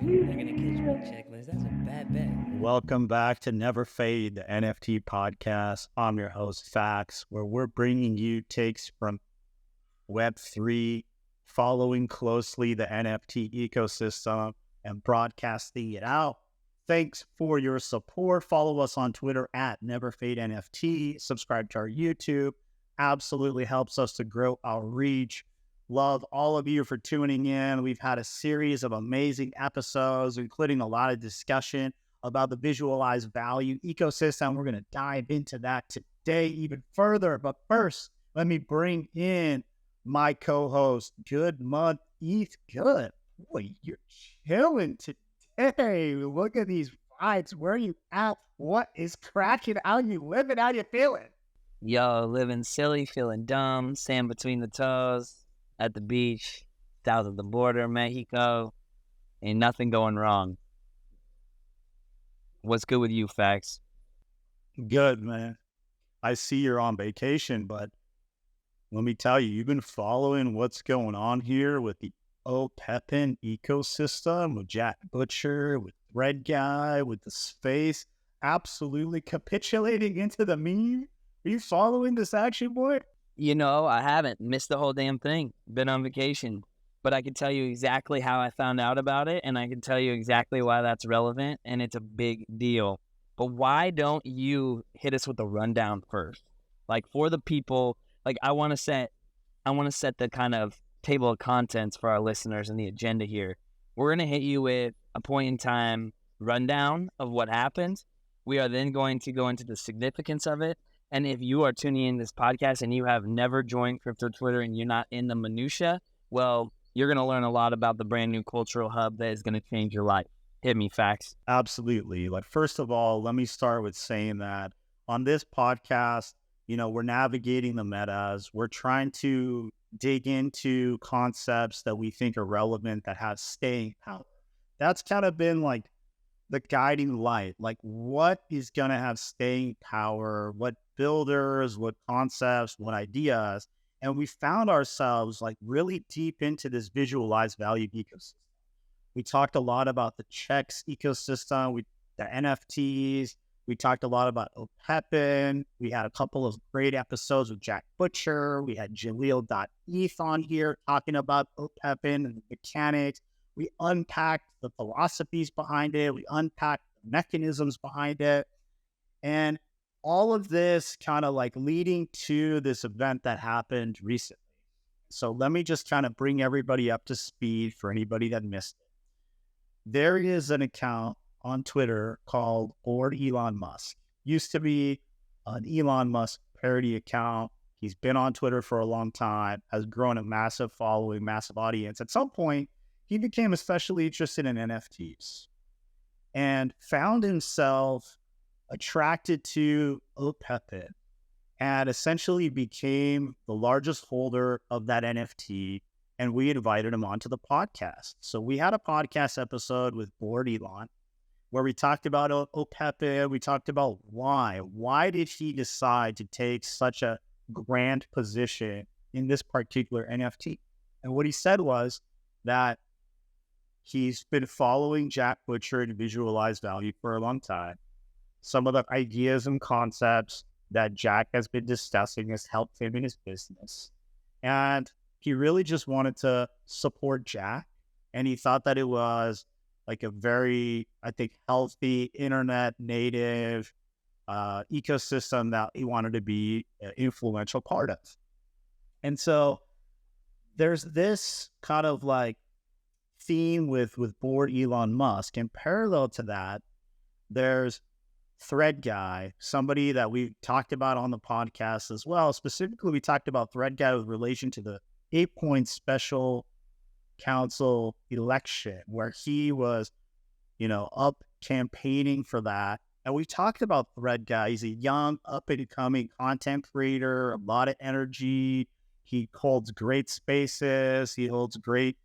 They're gonna catch my checklist. That's a bad bet. Welcome back to Never Fade, the NFT podcast. I'm your host, FaXx, where we're bringing you takes from Web3, following closely the NFT ecosystem and broadcasting it out. Thanks for your support. Follow us on Twitter at NeverFadeNFT. Subscribe to our YouTube. Absolutely helps us to grow our reach. Love all of you for tuning in. We've had a series of amazing episodes, including a lot of discussion about the visualized value ecosystem. We're going to dive into that today even further. But first, let me bring in my co-host, Goodmontheth. Good. Boy, you're chilling today. Look at these vibes. Where are you at? What is cracking? How you living? How you feeling? Yo, living silly, feeling dumb, sand between the toes, at the beach, south of the border, Mexico. Ain't nothing going wrong. What's good with you, FaXx? Good, man. I see you're on vacation, but let me tell you, you've been following what's going on here with the Opepen ecosystem, with Jack Butcher, with Threadguy, with the space, absolutely capitulating into the meme. Are you following this action, boy? You know, I haven't missed the whole damn thing. Been on vacation. But I can tell you exactly how I found out about it, and I can tell you exactly why that's relevant, and it's a big deal. But why don't you hit us with a rundown first? Like, for the people, like, I want to set the kind of table of contents for our listeners and the agenda here. We're going to hit you with a point in time rundown of what happened. We are then going to go into the significance of it. And if you are tuning in this podcast and you have never joined Crypto Twitter and you're not in the minutia, well, you're going to learn a lot about the brand new cultural hub that is going to change your life. Hit me, FaXx. Absolutely. Like, first of all, let me start with saying that on this podcast, we're navigating the metas. We're trying to dig into concepts that we think are relevant, that have staying power. That's kind of been like the guiding light. Like, what is going to have staying power? What builders, what concepts, what ideas? And we found ourselves like really deep into this visualized value ecosystem. We talked a lot about the checks ecosystem, the NFTs. We talked a lot about Opepen. We had a couple of great episodes with Jack Butcher. We had Jaleel.eth on here talking about Opepen and the mechanics. We unpacked the philosophies behind it. We unpacked the mechanisms behind it. And all of this kind of like leading to this event that happened recently. So let me just kind of bring everybody up to speed for anybody that missed it. There is an account on Twitter called Bored Elon Musk. Used to be an Elon Musk parody account. He's been on Twitter for a long time, has grown a massive following, massive audience. At some point, he became especially interested in NFTs and found himself attracted to Opepen and essentially became the largest holder of that NFT. And we invited him onto the podcast. So we had a podcast episode with Bored Elon where we talked about Opepen. We talked about why. Why did he decide to take such a grand position in this particular NFT? And what he said was that he's been following Jack Butcher and visualized value for a long time. Some of the ideas and concepts that Jack has been discussing has helped him in his business. And he really just wanted to support Jack. And he thought that it was like a very, I think, healthy internet native ecosystem that he wanted to be an influential part of. And so there's this kind of like theme with Bored Elon Musk. And parallel to that, there's Threadguy, somebody that we talked about on the podcast as well. Specifically, we talked about Threadguy with relation to the 8-point special council election, where he was, up campaigning for that. And we talked about Threadguy. He's a young, up-and-coming content creator, a lot of energy. He holds great spaces. He holds great,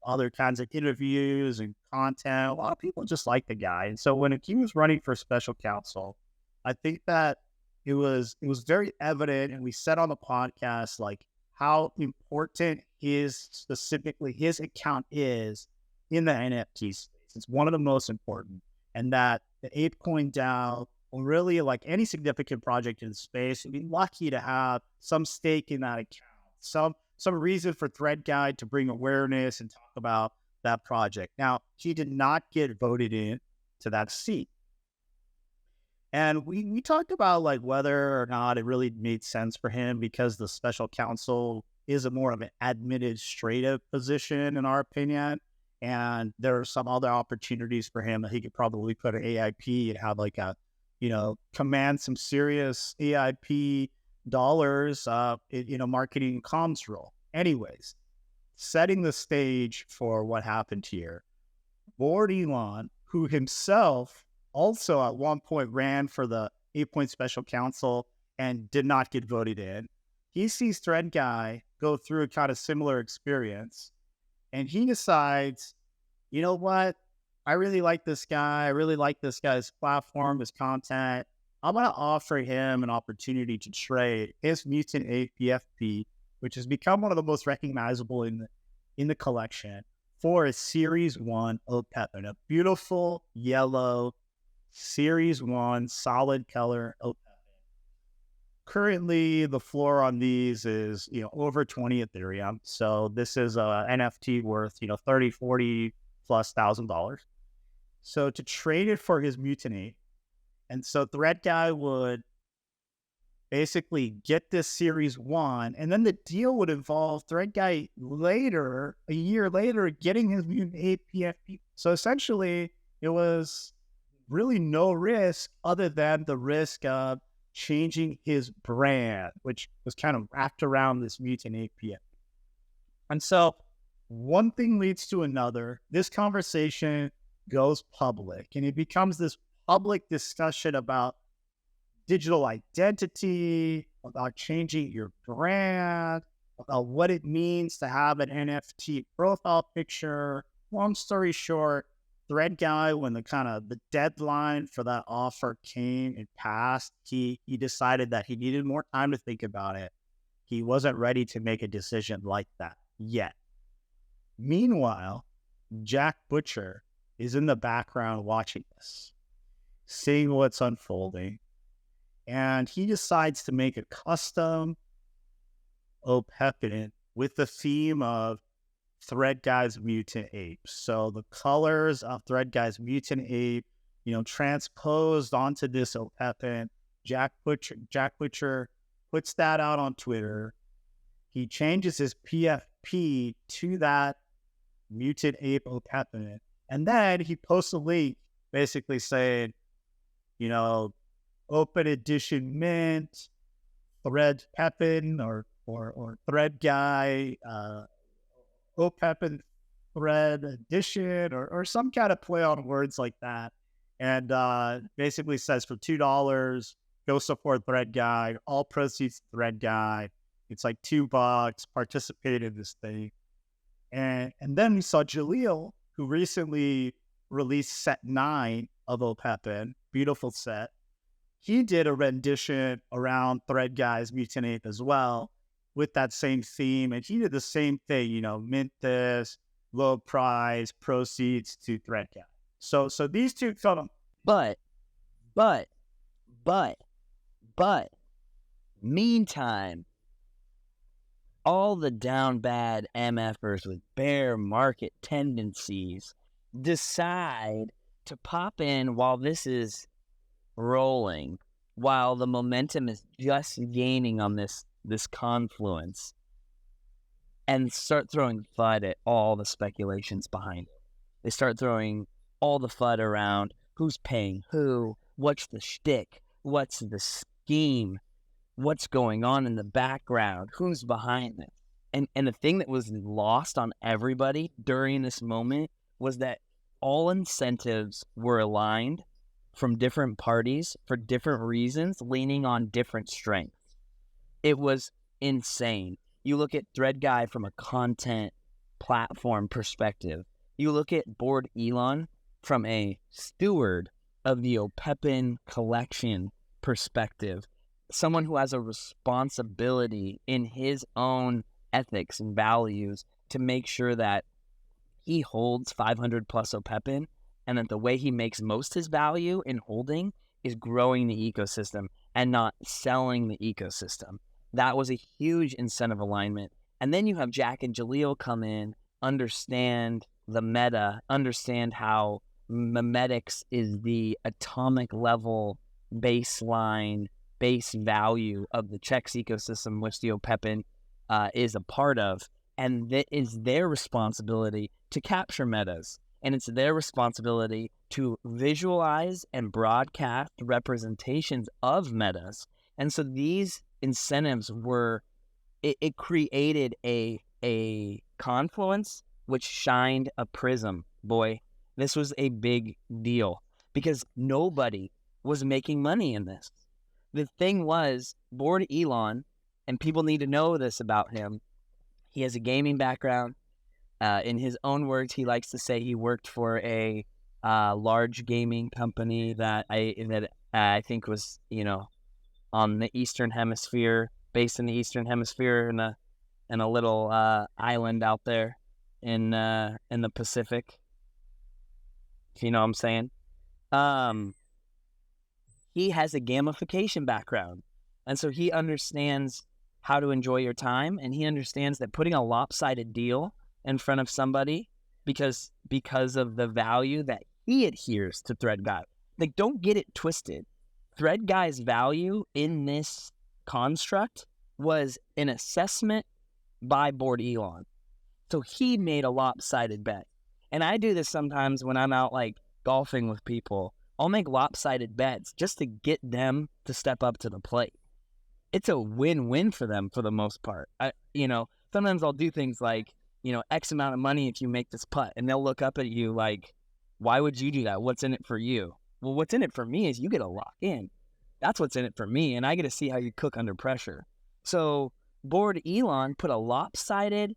other kinds of interviews and content. A lot of people just like the guy. And so when he was running for special counsel, I think that it was very evident, and we said on the podcast, like, how important specifically his account is in the NFT space. It's one of the most important. And that the ApeCoin DAO, or really like any significant project in space, would be lucky to have some stake in that account, some reason for Threadguy to bring awareness and talk about that project. Now, he did not get voted in to that seat. And we talked about like whether or not it really made sense for him, because the special counsel is a more of an administrative position in our opinion. And there are some other opportunities for him that he could probably put an AIP and have like a, command some serious AIP dollars, marketing and comms role. Anyways, setting the stage for what happened here. Lord Elon, who himself also at one point ran for the 8-point special counsel and did not get voted in. He sees Threadguy go through a kind of similar experience, and he decides, you know what? I really like this guy. I really like this guy's platform, his content. I'm going to offer him an opportunity to trade his Mutant Ape PFP, which has become one of the most recognizable in the collection, for a Series 1 Opepen, a beautiful yellow Series 1 solid color Opepen. Currently, the floor on these is, over 20 Ethereum. So this is a NFT worth, 30, 40 plus $1,000. So to trade it for his Mutant Ape, and so Threadguy would basically get this Series 1, and then the deal would involve Threadguy later, a year later, getting his Mutant Ape PFP. So essentially, it was really no risk other than the risk of changing his brand, which was kind of wrapped around this Mutant Ape PFP. And so one thing leads to another. This conversation goes public, and it becomes this public discussion about digital identity, about changing your brand, about what it means to have an NFT profile picture. Long story short, Threadguy, when the deadline for that offer came and passed, he decided that he needed more time to think about it. He wasn't ready to make a decision like that yet. Meanwhile, Jack Butcher is in the background watching this, seeing what's unfolding. And he decides to make a custom Opepen with the theme of Threadguy's Mutant Ape. So the colors of Threadguy's Mutant Ape, transposed onto this Opepen. Jack Butcher puts that out on Twitter. He changes his PFP to that Mutant Ape Opepen. And then he posts a link basically saying, Open Edition Mint, Threadpepen or Threadguy, Opepen Thread Edition, or some kind of play on words like that. And basically says for $2, go support Threadguy, all proceeds Threadguy. It's like $2, participate in this thing. And then we saw Jaleel, who recently released set 9 of Opepen, beautiful set. He did a rendition around Threadguy's Mutant Ape as well, with that same theme. And he did the same thing, mint this, low price, proceeds to Threadguy. So these two come. But, meantime, all the down bad MFers with bear market tendencies decide to pop in while this is rolling, while the momentum is just gaining on this confluence, and start throwing FUD at all the speculations behind it. They start throwing all the FUD around who's paying who, what's the shtick, what's the scheme, what's going on in the background, who's behind it. And the thing that was lost on everybody during this moment was that all incentives were aligned from different parties for different reasons, leaning on different strengths. It was insane. You look at Threadguy from a content platform perspective. You look at Board Elon from a steward of the Opepen collection perspective. Someone who has a responsibility in his own ethics and values to make sure that he holds 500 plus Opepen, and that the way he makes most his value in holding is growing the ecosystem and not selling the ecosystem. That was a huge incentive alignment. And then you have Jack and Jaleel come in, understand the meta, understand how memetics is the atomic level baseline, base value of the checks ecosystem, which the Opepen is a part of. And that is their responsibility to capture metas. And it's their responsibility to visualize and broadcast representations of metas. And so these incentives were, it created a confluence which shined a prism. Boy, this was a big deal because nobody was making money in this. The thing was, Bored Elon, and people need to know this about him, he has a gaming background. In his own words, he likes to say he worked for a large gaming company that I think was, on the Eastern Hemisphere, based in the Eastern Hemisphere, in a little island out there in the Pacific. If you know what I'm saying. He has a gamification background, and so he understands how to enjoy your time, and he understands that putting a lopsided deal in front of somebody because of the value that he adheres to Threadguy. Like, don't get it twisted. Threadguy's value in this construct was an assessment by Bored Elon. So he made a lopsided bet. And I do this sometimes when I'm out like golfing with people. I'll make lopsided bets just to get them to step up to the plate. It's a win-win for them for the most part. Sometimes I'll do things like, X amount of money if you make this putt. And they'll look up at you like, why would you do that? What's in it for you? Well, what's in it for me is you get to lock in. That's what's in it for me. And I get to see how you cook under pressure. So Bored Elon put a lopsided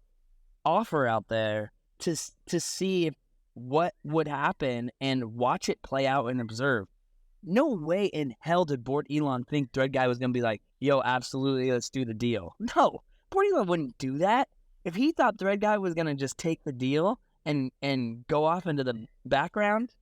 offer out there to see what would happen and watch it play out and observe. No way in hell did Bored Elon think Threadguy was going to be like, yo, absolutely, let's do the deal. No, Bored Elon wouldn't do that. If he thought Threadguy was going to just take the deal and go off into the background,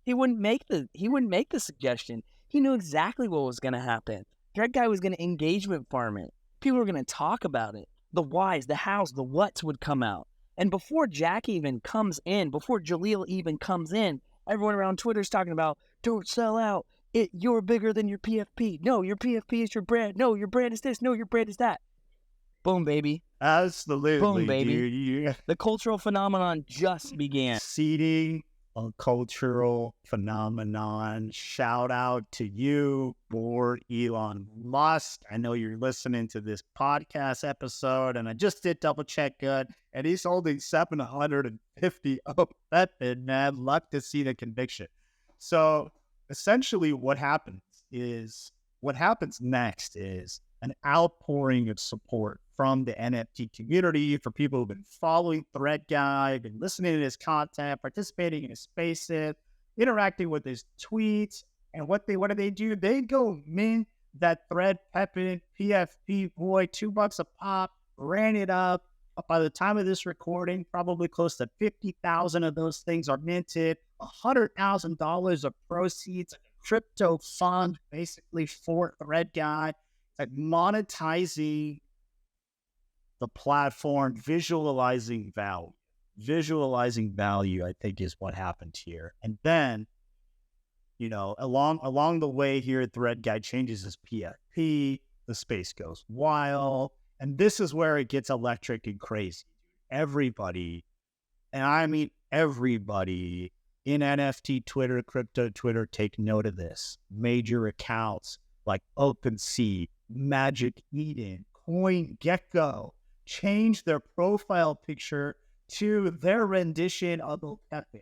he wouldn't make the suggestion. He knew exactly what was going to happen. Threadguy was going to engagement farm it. People were going to talk about it. The whys, the hows, the whats would come out. And before Jack even comes in, before Jaleel even comes in, everyone around Twitter's talking about, don't sell out. You're bigger than your PFP. No, your PFP is your brand. No, your brand is this. No, your brand is that. Boom, baby. Absolutely, boom, baby. Dude. Yeah. The cultural phenomenon just began. Seeding a cultural phenomenon. Shout out to you, Bored Elon Musk. I know you're listening to this podcast episode, and I just did double check good, and he's holding 750 Opepen, man. Love to see the conviction. So essentially what happens next is an outpouring of support from the NFT community for people who've been following Threadguy, been listening to his content, participating in his spaces, interacting with his tweets. And what do they do? They go mint that Threadpepen PFP, boy, $2 a pop, ran it up. By the time of this recording, probably close to 50,000 of those things are minted, $100,000 of proceeds, a crypto fund basically for Threadguy, like monetizing the platform, visualizing value. Visualizing value, I think, is what happened here. And then, along the way here, Threadguy changes his PFP, the space goes wild, and this is where it gets electric and crazy. Everybody, and I mean everybody in NFT Twitter, crypto Twitter, take note of this. Major accounts like OpenSea, Magic Eden, CoinGecko, change their profile picture to their rendition of Opepen.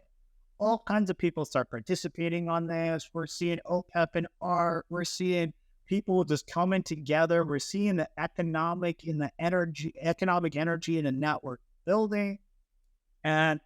All kinds of people start participating on this. We're seeing Opepen art. We're seeing people just coming together. We're seeing the economic energy in the network building. And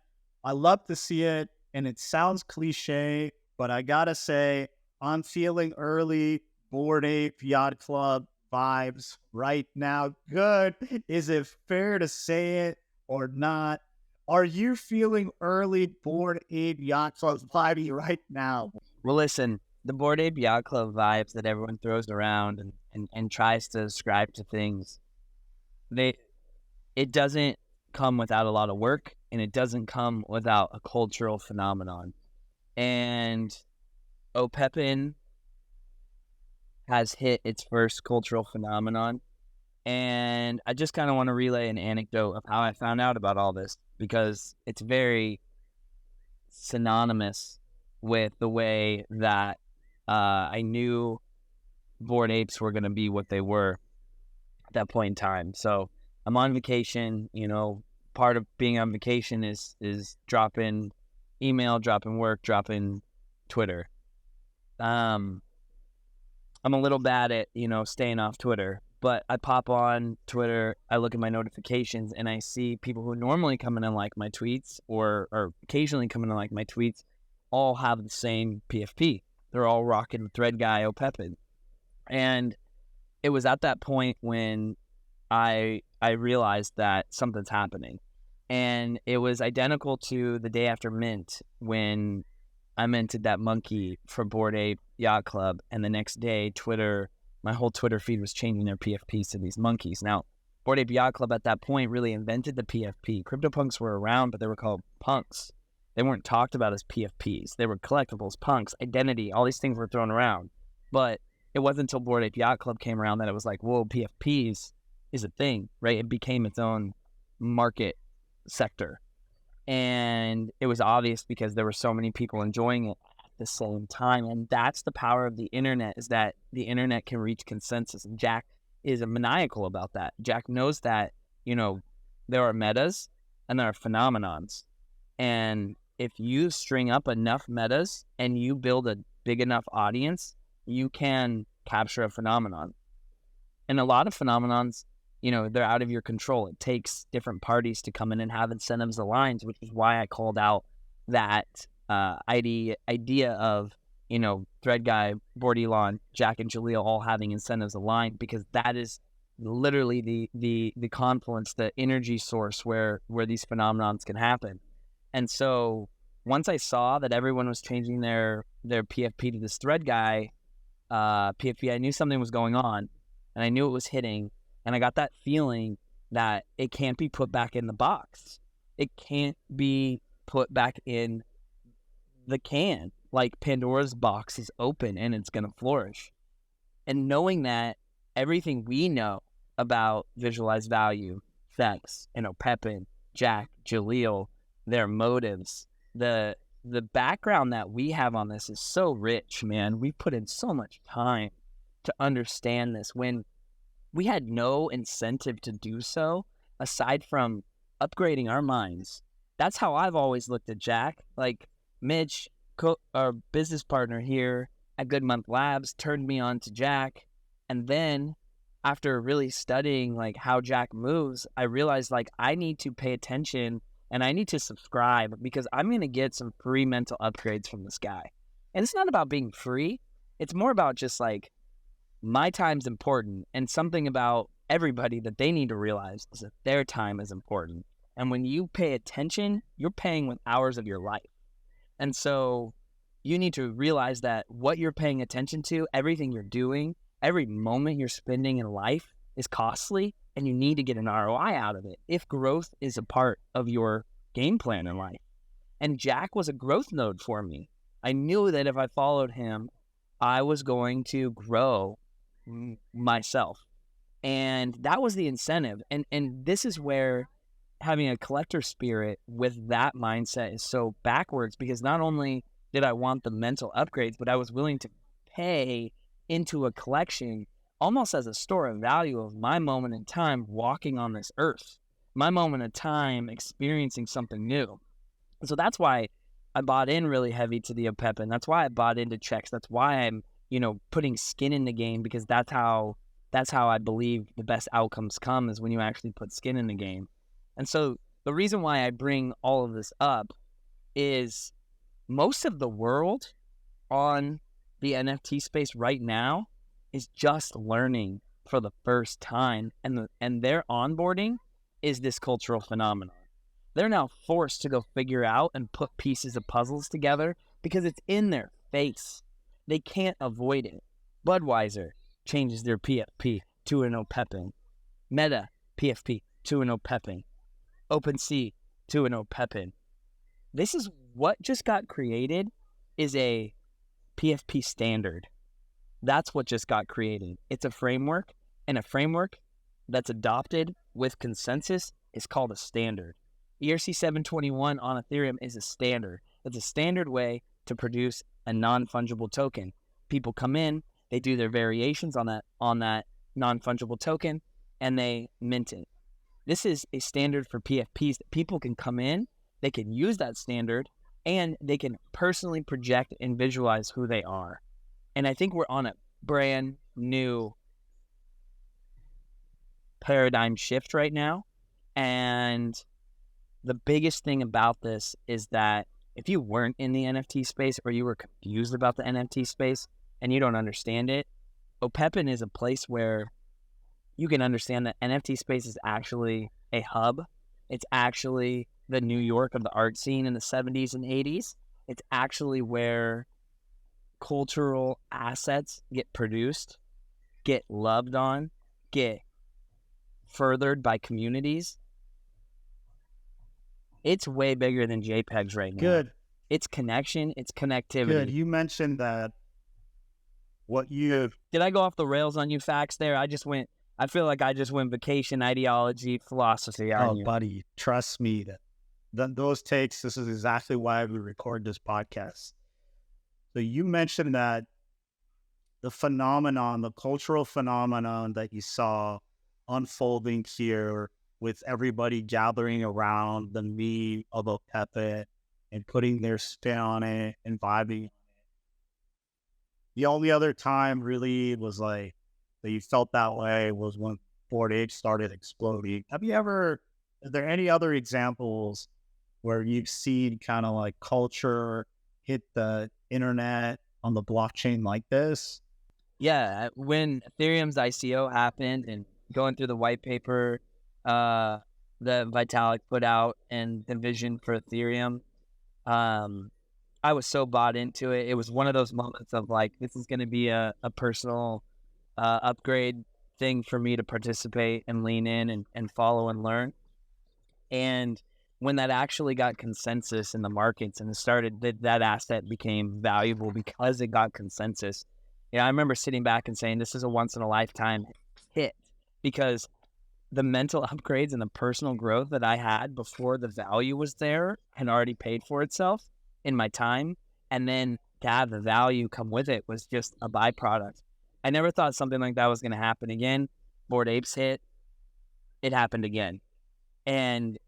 I love to see it. And it sounds cliche, but I gotta say, I'm feeling early Bored Ape Yacht Club vibes right now. Good. Is it fair to say it or not? Are you feeling early Bored Ape Yacht Club vibey right now? Well, listen, the Bored Ape Yacht Club vibes that everyone throws around and tries to ascribe to things, they it doesn't come without a lot of work, and it doesn't come without a cultural phenomenon. And Opepen has hit its first cultural phenomenon. And I just kind of want to relay an anecdote of how I found out about all this, because it's very synonymous with the way that I knew Bored Apes were going to be what they were at that point in time. So I'm on vacation. Part of being on vacation is dropping email, dropping work, dropping Twitter. I'm a little bad at, staying off Twitter, but I pop on Twitter, I look at my notifications, and I see people who normally come in and like my tweets or occasionally come in and like my tweets all have the same PFP. They're all rocking Threadguy Opepen. And it was at that point when I realized that something's happening. And it was identical to the day after Mint, when I minted that monkey for Bored Ape Yacht Club, and the next day, my whole Twitter feed was changing their PFPs to these monkeys. Now, Bored Ape Yacht Club at that point really invented the PFP. CryptoPunks were around, but they were called punks. They weren't talked about as PFPs. They were collectibles, punks, identity, all these things were thrown around. But it wasn't until Bored Ape Yacht Club came around that it was like, whoa, PFPs is a thing, right? It became its own market sector. And it was obvious because there were so many people enjoying it at the same time. And that's the power of the internet, is that the internet can reach consensus. And Jack is maniacal about that. Jack knows that, there are metas and there are phenomenons. And if you string up enough metas and you build a big enough audience, you can capture a phenomenon. And a lot of phenomenons, they're out of your control. It takes different parties to come in and have incentives aligned, which is why I called out that idea of, Threadguy, Bored Elon, Jack, and Jaleel all having incentives aligned, because that is literally the confluence, the energy source where these phenomenons can happen. And so once I saw that everyone was changing their PFP to this Threadguy PFP, I knew something was going on, and I knew it was hitting. And I got that feeling that it can't be put back in the box. It can't be put back in the can. Like Pandora's box is open and it's going to flourish. And knowing that everything we know about visualized value, FaXx, Opepen, Jack, Jaleel, their motives, the background that we have on this is so rich, man. We put in so much time to understand this, when we had no incentive to do so aside from upgrading our minds. That's how I've always looked at Jack. Like Mitch, our business partner here at Goodmontheth Labs, turned me on to Jack. And then after really studying like how Jack moves, I realized like I need to pay attention and I need to subscribe, because I'm going to get some free mental upgrades from this guy. And it's not about being free. It's more about just like, my time's important, and something about everybody that they need to realize is that their time is important. And when you pay attention, you're paying with hours of your life. And so you need to realize that what you're paying attention to, everything you're doing, every moment you're spending in life is costly, and you need to get an ROI out of it if growth is a part of your game plan in life. And Jack was a growth node for me. I knew that if I followed him, I was going to grow myself. And that was the incentive. And this is where having a collector spirit with that mindset is so backwards, because not only did I want the mental upgrades, but I was willing to pay into a collection almost as a store of value of my moment in time walking on this earth, my moment in time experiencing something new. So that's why I bought in really heavy to the Opepen. That's why I bought into checks. That's why I'm putting skin in the game, because that's how I believe the best outcomes come, is when you actually put skin in the game. And so the reason why I bring all of this up is most of the world on the NFT space right now is just learning for the first time, and their onboarding is this cultural phenomenon. They're now forced to go figure out and put pieces of puzzles together because it's in their face. They can't avoid it. Budweiser changes their PFP to an Opepen. Meta PFP to an Opepen. OpenSea to an Opepen. This is what just got created is a PFP standard. That's what just got created. It's a framework, and a framework that's adopted with consensus is called a standard. ERC 721 on Ethereum is a standard. It's a standard way to produce a non-fungible token. People come in, they do their variations on that non-fungible token, and they mint it. This is a standard for PFPs that people can come in, they can use that standard, and they can personally project and visualize who they are. And I think we're on a brand new paradigm shift right now. And the biggest thing about this is that if you weren't in the NFT space or you were confused about the NFT space and you don't understand it, Opepen is a place where you can understand that NFT space is actually a hub. It's actually the New York of the art scene in the 70s and 80s. It's actually where cultural assets get produced, get loved on, get furthered by communities. It's way bigger than JPEGs right now. Good. It's connection, it's connectivity. Good. You mentioned that Did I go off the rails on you, FaXx, there? I feel like I just went vacation, ideology, philosophy on you. Buddy, trust me that those takes, this is exactly why we record this podcast. So you mentioned that the cultural phenomenon that you saw unfolding here with everybody gathering around the meme of Opepen and putting their spin on it and vibing. The only other time really was like that you felt that way was when Bored Apes started exploding. Are there any other examples where you've seen kind of like culture hit the internet on the blockchain like this? Yeah, when Ethereum's ICO happened and going through the white paper that Vitalik put out and the vision for Ethereum, I was so bought into it. It was one of those moments of like, this is going to be a personal upgrade thing for me to participate and lean in and follow and learn. And when that actually got consensus in the markets and it started, that asset became valuable because it got consensus. I remember sitting back and saying, this is a once in a lifetime hit, because the mental upgrades and the personal growth that I had before the value was there had already paid for itself in my time. And then to have the value come with it was just a byproduct. I never thought something like that was going to happen again. Bored Apes hit. It happened again. And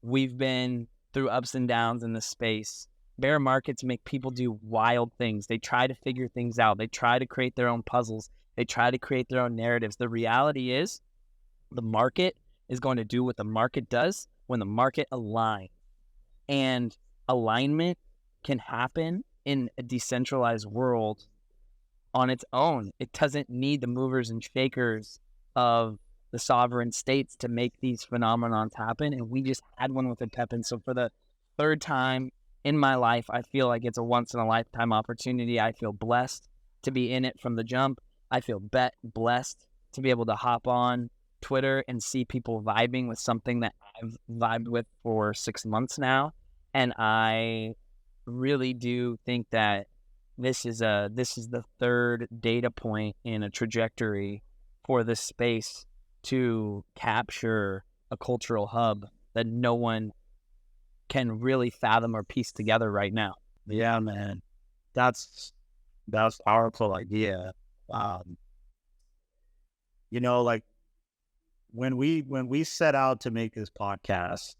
we've been through ups and downs in this space. Bear markets make people do wild things. They try to figure things out. They try to create their own puzzles. They try to create their own narratives. The reality is the market is going to do what the market does when the market aligns. And alignment can happen in a decentralized world on its own. It doesn't need the movers and shakers of the sovereign states to make these phenomenons happen. And we just had one with Opepen. So for the third time in my life, I feel like it's a once in a lifetime opportunity. I feel blessed to be in it from the jump. I feel blessed to be able to hop on Twitter and see people vibing with something that I've vibed with for 6 months now. And I really do think that this is the third data point in a trajectory for this space to capture a cultural hub that no one can really fathom or piece together right now. Yeah, man, that's powerful idea. Like when we set out to make this podcast,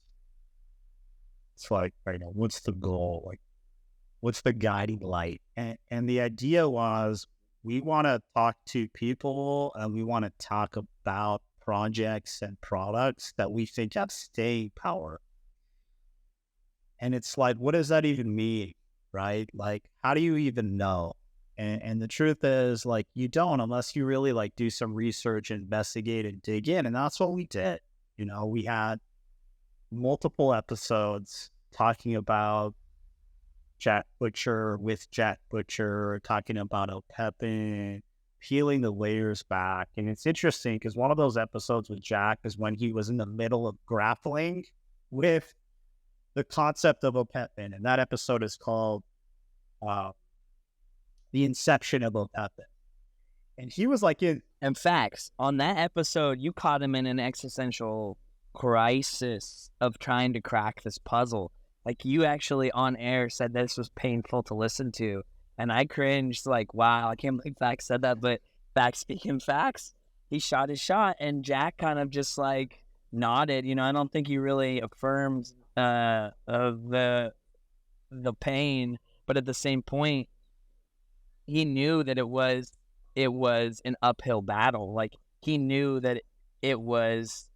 it's like, what's the goal? Like, what's the guiding light? And the idea was we want to talk to people and we want to talk about projects and products that we think have staying power. And it's like, what does that even mean, right? Like, how do you even know? And the truth is, like, you don't unless you really like do some research, investigate, and dig in. And that's what we did. We multiple episodes talking about Jack Butcher with Jack Butcher, talking about Opepen, peeling the layers back. And it's interesting because one of those episodes with Jack is when he was in the middle of grappling with the concept of Opepen. And that episode is called The Inception of Opepen. And he was like in... And FaXx, on that episode, you caught him in an existential crisis of trying to crack this puzzle. Like, you actually on air said this was painful to listen to. And I cringed, like, wow, I can't believe FaXx said that. But FaXx speaking FaXx, he shot his shot. And Jack kind of just, like, nodded. You know, I don't think he really affirmed of the pain. But at the same point, he knew that it was an uphill battle. Like, he knew that it was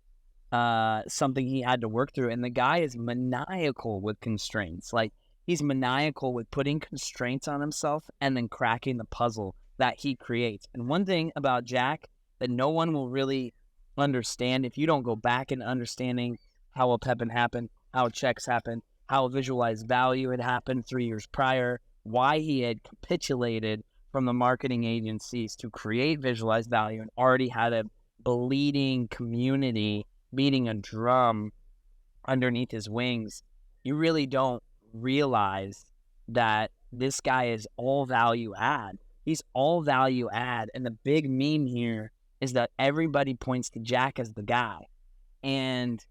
something he had to work through. And the guy is maniacal with constraints. Like, he's maniacal with putting constraints on himself and then cracking the puzzle that he creates. And one thing about Jack that no one will really understand if you don't go back and understanding how Opepen happened, how checks happened, how visualized value had happened 3 years prior, why he had capitulated from the marketing agencies to create visualized value and already had a bleeding community beating a drum underneath his wings. You really don't realize that this guy is all value add. He's all value add. And the big meme here is that everybody points to Jack as the guy. And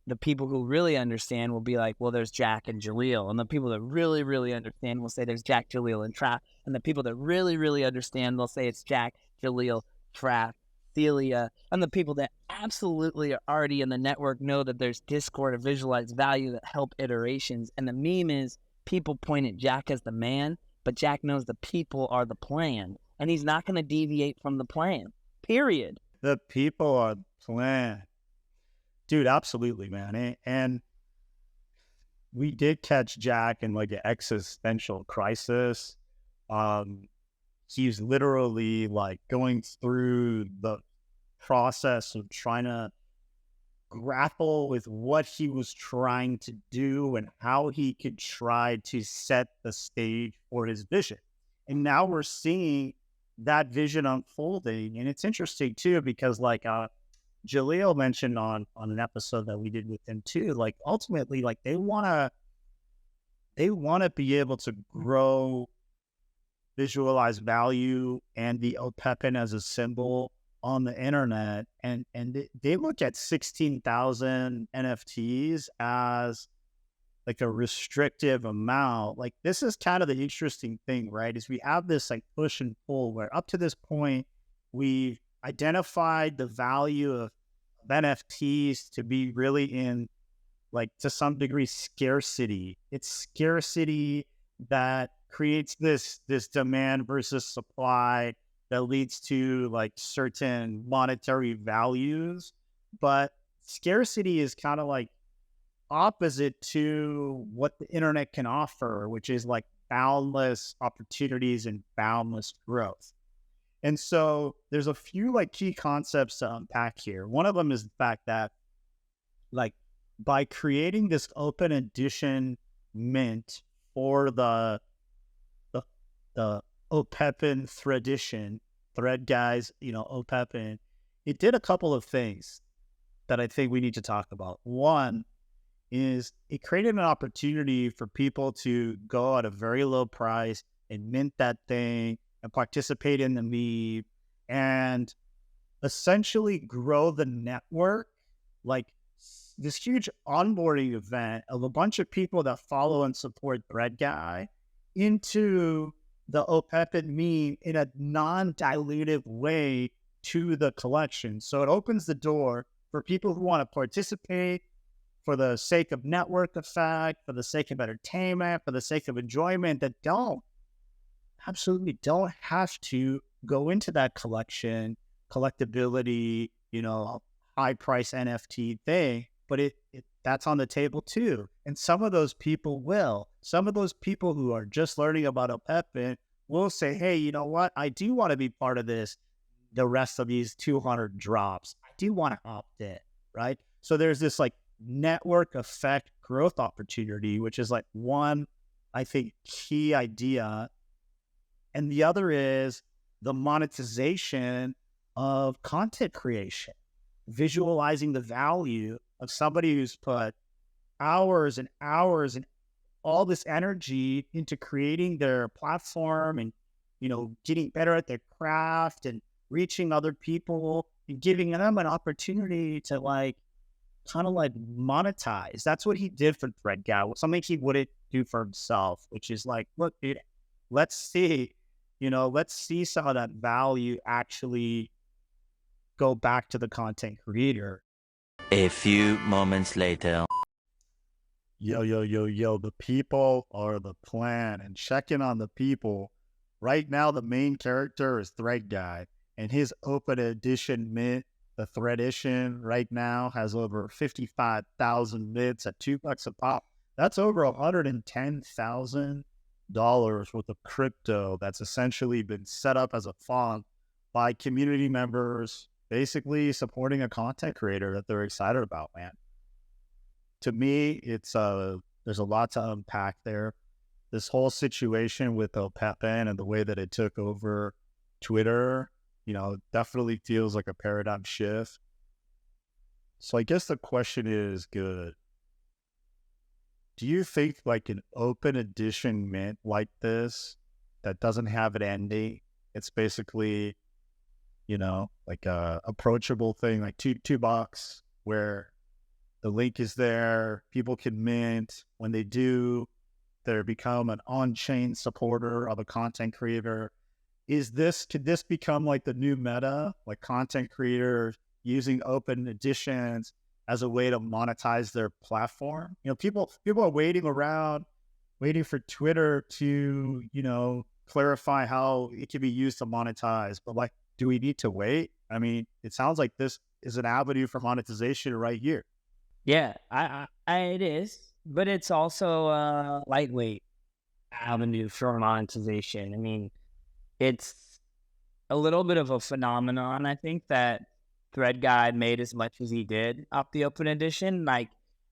the people who really understand will be like, well, there's Jack and Jaleel. And the people that really, really understand will say there's Jack, Jaleel, and Trap. And the people that really, really understand, they'll say it's Jack, Jaleel, Trap, Celia. And the people that absolutely are already in the network know that there's Discord or visualized value that help iterations. And the meme is people point at Jack as the man, but Jack knows the people are the plan. And he's not going to deviate from the plan, period. The people are the plan. Dude, absolutely, man. And we did catch Jack in like an existential crisis. He's literally like going through the process of trying to grapple with what he was trying to do and how he could try to set the stage for his vision. And now we're seeing that vision unfolding. And it's interesting too, because like, Jaleel mentioned on an episode that we did with him too, like ultimately, like they want to be able to grow visualize value and the Opepen as a symbol on the internet. And they look at 16,000 NFTs as like a restrictive amount. Like this is kind of the interesting thing, right? Is we have this like push and pull where up to this point, we've identified the value of NFTs to be really in like to some degree scarcity. It's scarcity that creates this demand versus supply that leads to like certain monetary values. But scarcity is kind of like opposite to what the internet can offer, which is like boundless opportunities and boundless growth. And so there's a few like key concepts to unpack here. One of them is the fact that like by creating this open edition mint for the Opepen Threadguys, Opepen, it did a couple of things that I think we need to talk about. One is it created an opportunity for people to go at a very low price and mint that thing and participate in the meme and essentially grow the network, like this huge onboarding event of a bunch of people that follow and support Threadguy into the Opepen meme in a non-dilutive way to the collection. So it opens the door for people who want to participate for the sake of network effect, for the sake of entertainment, for the sake of enjoyment, that absolutely don't have to go into that collectability, high price NFT thing, but that's on the table too. And some of those people will. Some of those people who are just learning about Opepen will say, hey, you know what? I do want to be part of this, the rest of these 200 drops. I do want to opt in, right? So there's this like network effect growth opportunity, which is like one, I think, key idea. And the other is the monetization of content creation, visualizing the value of somebody who's put hours and hours and all this energy into creating their platform and, getting better at their craft and reaching other people and giving them an opportunity to kind of monetize. That's what he did for Threadguy, something he wouldn't do for himself, which is like, look, dude, let's see some of that value actually go back to the content creator. A few moments later. Yo, the people are the plan, and checking on the people. Right now, the main character is Threadguy, and his open edition mint, the Threadition, right now has over 55,000 mints at $2 a pop. That's over $110,000 worth of crypto that's essentially been set up as a fund by community members, basically supporting a content creator that they're excited about, man. To me, there's a lot to unpack there. This whole situation with Opepen and the way that it took over Twitter, definitely feels like a paradigm shift. So I guess the question is, good. Do you think an open edition mint like this that doesn't have an ending, it's basically, like a approachable thing, like $2 where the link is there, people can mint. When they do, they become an on-chain supporter of a content creator. Could this become like the new meta, like content creators using open editions as a way to monetize their platform? People are waiting for Twitter to, clarify how it can be used to monetize. But do we need to wait? I mean, it sounds like this is an avenue for monetization right here. Yeah, it is, but it's also a lightweight avenue for monetization. I mean, it's a little bit of a phenomenon. I think that Threadguy made as much as he did off the open edition.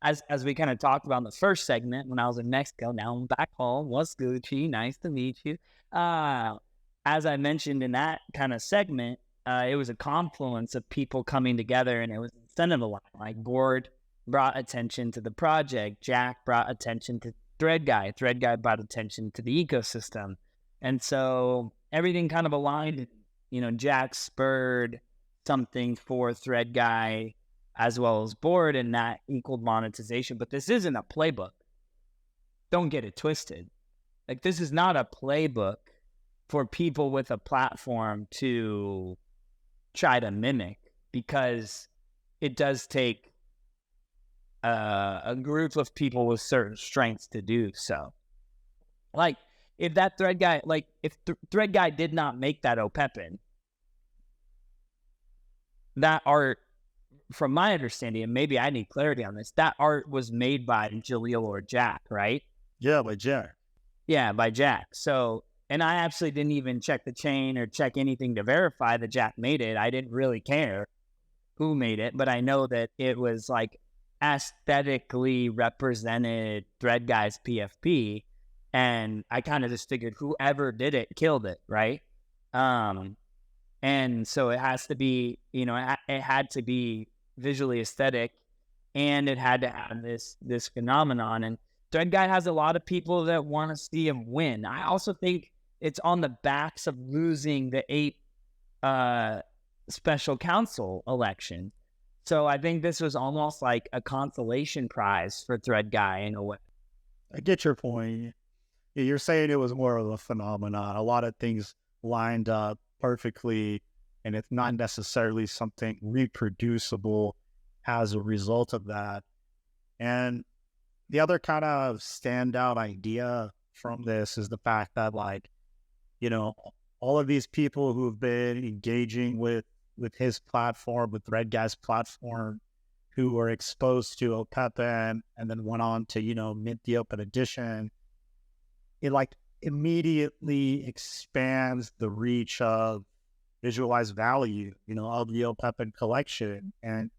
As we kind of talked about in the first segment when I was in Mexico, now I'm back home. What's Gucci? Nice to meet you. As I mentioned in that kind of segment, it was a confluence of people coming together, and it was incentive aligned. Like Board brought attention to the project, Jack brought attention to Threadguy brought attention to the ecosystem, and so everything kind of aligned. Jack spurred something for Threadguy as well as Board, and that equaled monetization. But this isn't a playbook. Don't get it twisted. This is not a playbook for people with a platform to try to mimic, because it does take a group of people with certain strengths to do so. If that Threadguy, if Threadguy did not make that Opepen, that art, from my understanding, and maybe I need clarity on this, that art was made by Jaleel or Jack, right? Yeah, by Jack. Yeah, by Jack. So, and I actually didn't even check the chain or check anything to verify that Jack made it. I didn't really care who made it, but I know that it was aesthetically represented Threadguy's PFP, and I kind of just figured whoever did it killed it, right? And so it has to be, it had to be visually aesthetic, and it had to have this phenomenon. And Threadguy has a lot of people that want to see him win. I also think it's on the backs of losing the 8 special council election. So I think this was almost like a consolation prize for Threadguy in a way. I get your point. You're saying it was more of a phenomenon. A lot of things lined up perfectly, and it's not necessarily something reproducible as a result of that. And the other kind of standout idea from this is the fact that, all of these people who've been engaging with his platform, with Threadguy's platform, who were exposed to Opepen and then went on to, mint the open edition, it immediately expands the reach of visualized value, of the Opepen collection. And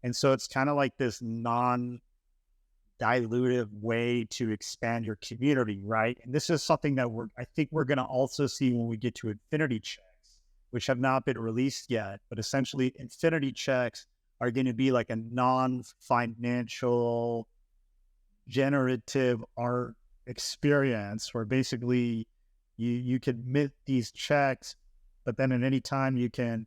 And so it's kind of like this non-dilutive way to expand your community, right? And this is something that I think we're going to also see when we get to infinity checks, which have not been released yet. But essentially, infinity checks are going to be like a non-financial generative art experience where basically you can mint these checks, but then at any time you can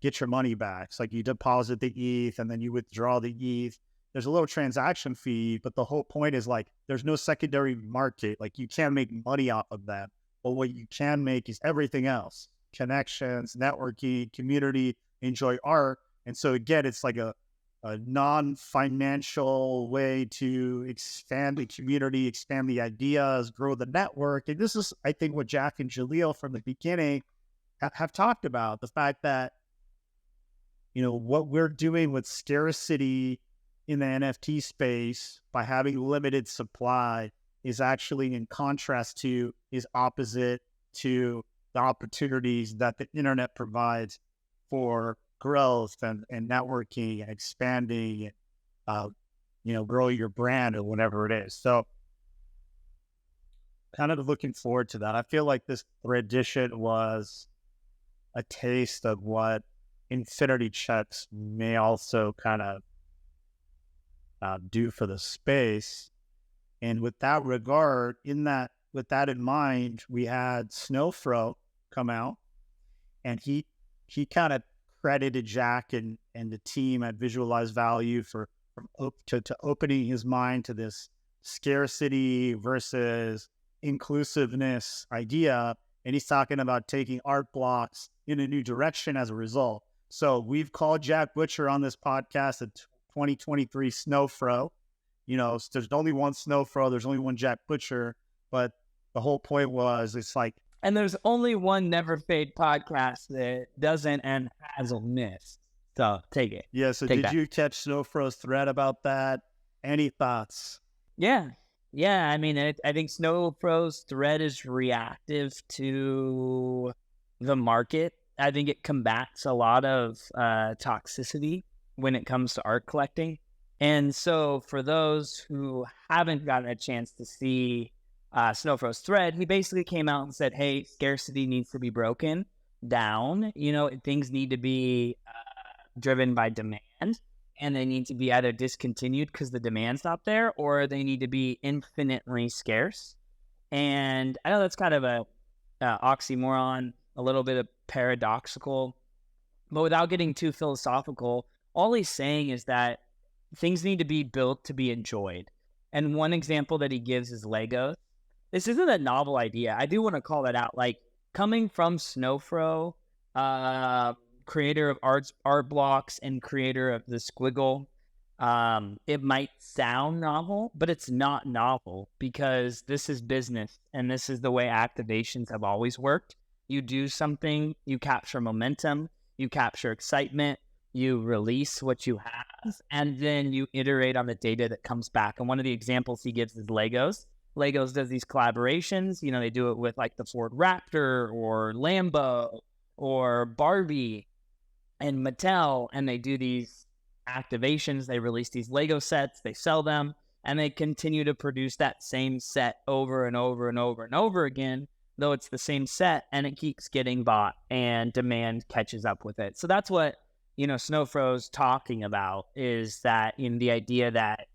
get your money back. It's like you deposit the ETH and then you withdraw the ETH. There's a little transaction fee, but the whole point is like there's no secondary market. Like you can't make money off of that. But what you can make is everything else: connections, networking, community, enjoy art. And so again, it's like a non-financial way to expand the community, expand the ideas, grow the network. And this is, I think, what Jack and Jaleel from the beginning have talked about, the fact that, what we're doing with scarcity in the NFT space by having limited supply is actually in contrast to, is opposite to the opportunities that the internet provides for growth and networking and expanding, growing your brand or whatever it is. So kind of looking forward to that. I feel like this Threadition was a taste of what infinity checks may also kind of do for the space. And with that regard, with that in mind, we had Snowfro come out, and he kind of credited Jack and the team at Visualize Value for opening his mind to this scarcity versus inclusiveness idea. And he's talking about taking art blocks in a new direction as a result. So we've called Jack Butcher on this podcast a 2023 Snowfro. There's only one Snowfro, there's only one Jack Butcher, but the whole point was, it's like, and there's only one Never Fade podcast that doesn't and hasn't missed. So take it. Yeah. So did you catch Snowfro's thread about that? Any thoughts? Yeah. I mean, I think Snowfro's thread is reactive to the market. I think it combats a lot of toxicity when it comes to art collecting. And so for those who haven't gotten a chance to see Snowfro's thread, he basically came out and said, hey, scarcity needs to be broken down. Things need to be driven by demand, and they need to be either discontinued because the demand's not there, or they need to be infinitely scarce. And I know that's kind of a oxymoron, a little bit of paradoxical, but without getting too philosophical, all he's saying is that things need to be built to be enjoyed. And one example that he gives is Legos. This isn't a novel idea. I do want to call that out. Like, coming from Snowfro, creator of art blocks and creator of the Squiggle, it might sound novel, but it's not novel, because this is business, and this is the way activations have always worked. You do something, you capture momentum, you capture excitement, you release what you have, and then you iterate on the data that comes back. And one of the examples he gives is Legos. Legos does these collaborations. They do it with like the Ford Raptor or Lambo or Barbie and Mattel, and they do these activations. They release these Lego sets, they sell them, and they continue to produce that same set over and over and over and over again, though it's the same set, and it keeps getting bought and demand catches up with it. So that's what, Snowfro's talking about, is that in the idea that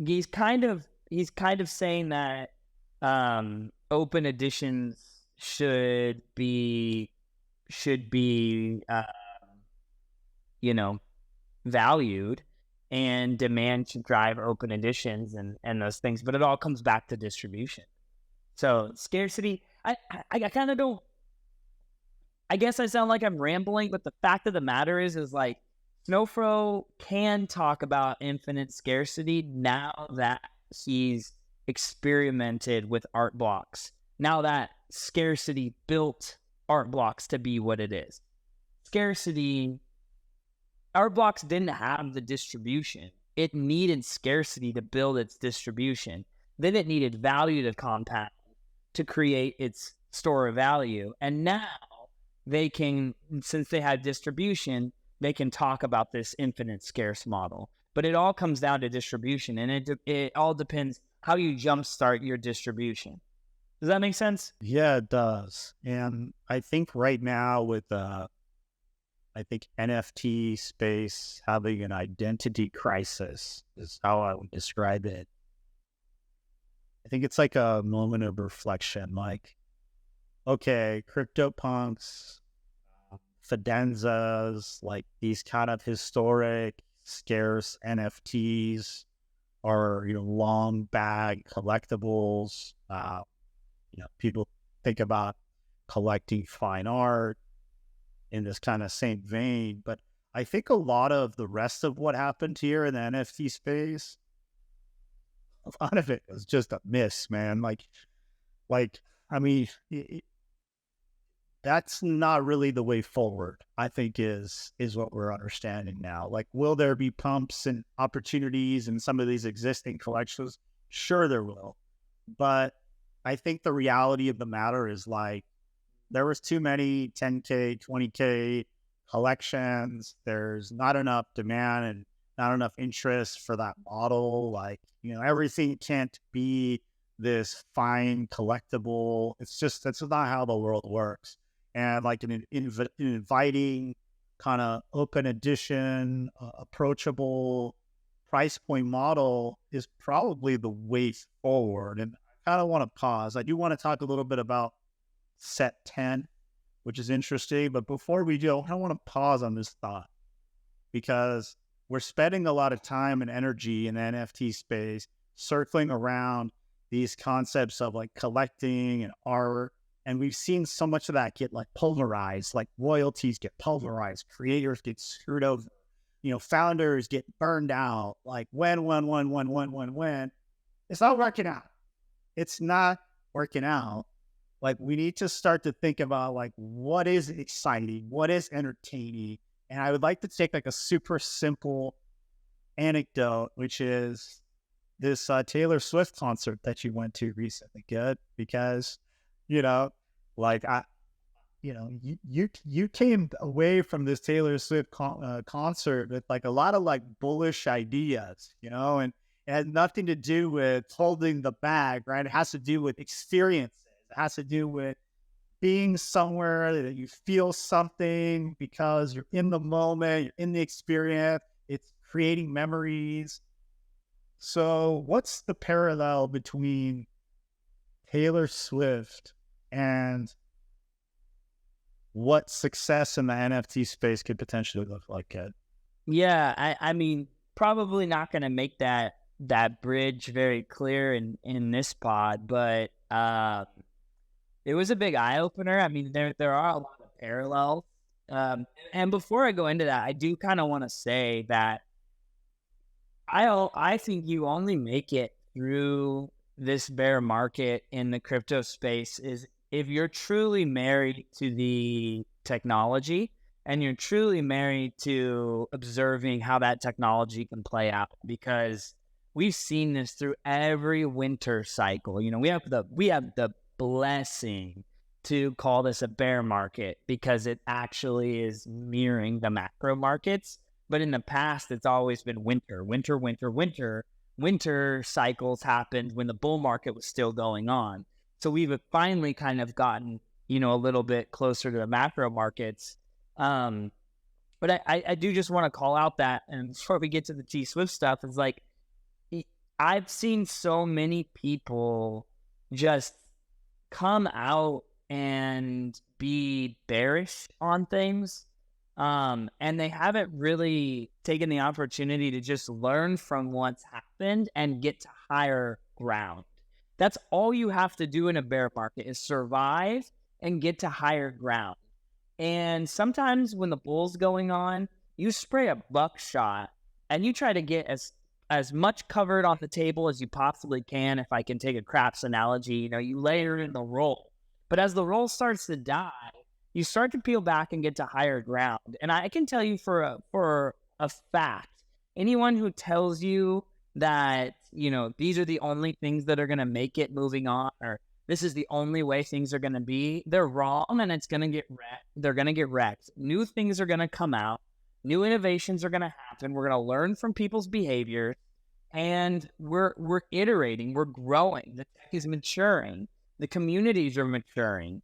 he's kind of saying that open editions should be valued, and demand should drive open editions and those things. But it all comes back to distribution. So scarcity, I kind of don't, I guess I sound like I'm rambling, but the fact of the matter is like, Snowfro can talk about infinite scarcity now that he's experimented with art blocks. Now that scarcity built art blocks to be what it is. Art blocks didn't have the distribution. It needed scarcity to build its distribution. Then it needed value to compound to create its store of value. And now they can, since they have distribution, they can talk about this infinite scarce model. But it all comes down to distribution, and it all depends how you jumpstart your distribution. Does that make sense? Yeah, it does. And I think right now with I think NFT space having an identity crisis is how I would describe it. I think it's like a moment of reflection, like, okay, CryptoPunks, Fidenzas, like these kind of historic, scarce NFTs are, long bag collectibles. People think about collecting fine art in this kind of same vein, but I think a lot of the rest of what happened here in the NFT space, a lot of it was just a miss, man. I mean, that's not really the way forward, I think is what we're understanding now. Like, will there be pumps and opportunities in some of these existing collections? Sure, there will. But I think the reality of the matter is, like, there was too many 10K, 20K collections. There's not enough demand and not enough interest for that model. Like, everything can't be this fine collectible. That's not how the world works. And like an inviting kind of open edition, approachable price point model is probably the way forward. And I kind of want to pause. I do want to talk a little bit about set 10, which is interesting. But before we do, I want to pause on this thought, because we're spending a lot of time and energy in the NFT space circling around these concepts of like collecting and art. And we've seen so much of that get like pulverized, like royalties get pulverized, creators get screwed over, founders get burned out. Like when. It's not working out. It's not working out. Like, we need to start to think about like, what is exciting? What is entertaining? And I would like to take like a super simple anecdote, which is this Taylor Swift concert that you went to recently. Good, because like you came away from this Taylor Swift concert with like a lot of like bullish ideas, and it had nothing to do with holding the bag, right? It has to do with experiences. It has to do with being somewhere that you feel something because you're in the moment, you're in the experience. It's creating memories. So what's the parallel between Taylor Swift and what success in the NFT space could potentially look like, Ed? Yeah, I mean, probably not going to make that bridge very clear in this pod, but it was a big eye opener. I mean, there are a lot of parallels. And before I go into that, I do kind of want to say that I think you only make it through this bear market in the crypto space is if you're truly married to the technology and you're truly married to observing how that technology can play out, because we've seen this through every winter cycle. We have the blessing to call this a bear market because it actually is mirroring the macro markets. But in the past, it's always been winter. Winter cycles happened when the bull market was still going on. So we've finally kind of gotten, a little bit closer to the macro markets. But I do just want to call out that, and before we get to the T Swift stuff, it's like, I've seen so many people just come out and be bearish on things. And they haven't really taken the opportunity to just learn from what's happened and get to higher ground. That's all you have to do in a bear market is survive and get to higher ground. And sometimes when the bull's going on, you spray a buckshot and you try to get as much covered on the table as you possibly can. If I can take a craps analogy, you layer in the roll. But as the roll starts to die, you start to peel back and get to higher ground. And I can tell you for a fact, anyone who tells you that, these are the only things that are going to make it moving on, or this is the only way things are going to be, they're wrong, and it's going to get wrecked. They're going to get wrecked. New things are going to come out. New innovations are going to happen. We're going to learn from people's behavior, and we're iterating, we're growing. The tech is maturing. The communities are maturing.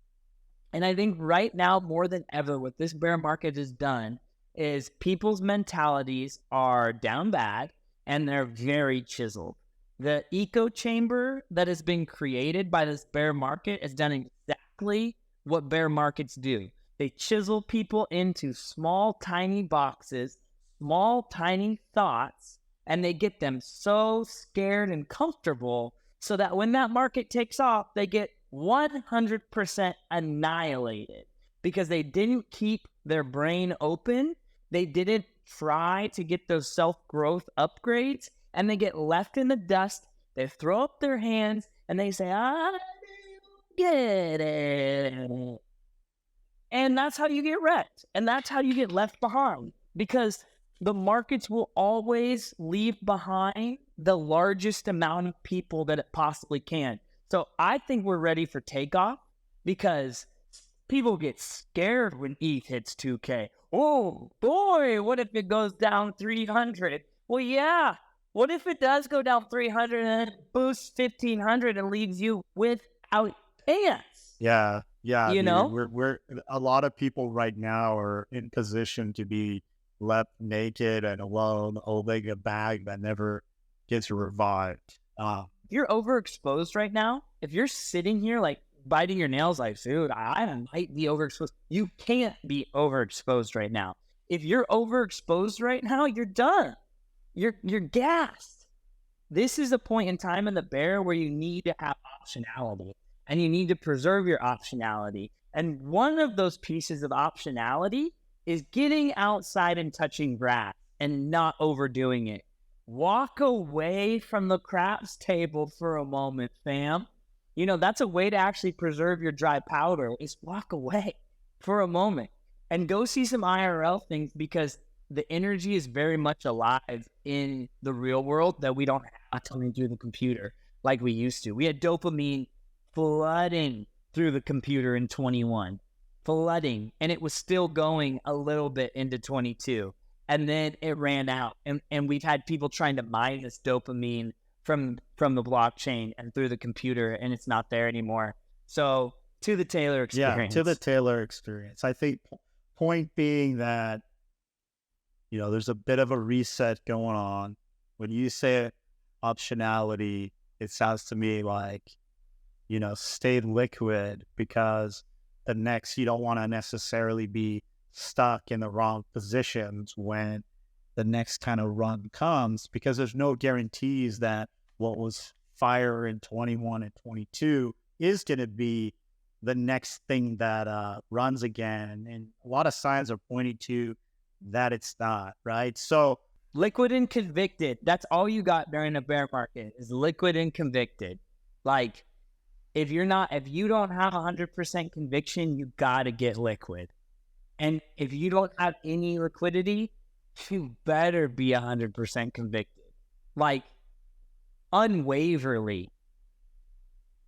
And I think right now, more than ever, what this bear market has done is people's mentalities are down bad and they're very chiseled. The echo chamber that has been created by this bear market has done exactly what bear markets do. They chisel people into small, tiny boxes, small, tiny thoughts, and they get them so scared and comfortable so that when that market takes off, they get 100% annihilated because they didn't keep their brain open. They didn't try to get those self-growth upgrades, and they get left in the dust. They throw up their hands and they say, I get it. And that's how you get wrecked. And that's how you get left behind, because the markets will always leave behind the largest amount of people that it possibly can. So I think we're ready for takeoff, because people get scared when ETH hits 2K. Oh boy, what if it goes down 300? Well, yeah. What if it does go down 300 and it boosts 1500 and leaves you without pants? Yeah. You Dude, know? we're a lot of people right now are in position to be left naked and alone, holding a bag that never gets revived. You're overexposed right now. If you're sitting here like biting your nails like, dude, I might be overexposed. You can't be overexposed right now. If you're overexposed right now, you're done. You're gassed. This is a point in time in the bear where you need to have optionality, and you need to preserve your optionality. And one of those pieces of optionality is getting outside and touching grass and not overdoing it. Walk away from the craps table for a moment, fam. You know, that's a way to actually preserve your dry powder, is walk away for a moment and go see some IRL things, because the energy is very much alive in the real world that we don't have coming through the computer like we used to. We had dopamine flooding through the computer in 21, flooding, and it was still going a little bit into 22. And then it ran out, and we've had people trying to mine this dopamine from the blockchain and through the computer, and it's not there anymore. So to the Taylor experience. Yeah, to the Taylor experience. I think point being that, you know, there's a bit of a reset going on. When you say optionality, it sounds to me like, you know, stay liquid, because the next, you don't want to necessarily be stuck in the wrong positions when the next kind of run comes, because there's no guarantees that what was fire in 21 and 22 is going to be the next thing that runs again. And a lot of signs are pointing to that it's not, right? So liquid and convicted. That's all you got during a bear market, is liquid and convicted. Like, if you don't have 100% conviction, you got to get liquid. And if you don't have any liquidity, you better be 100% convicted. Like, unwaverly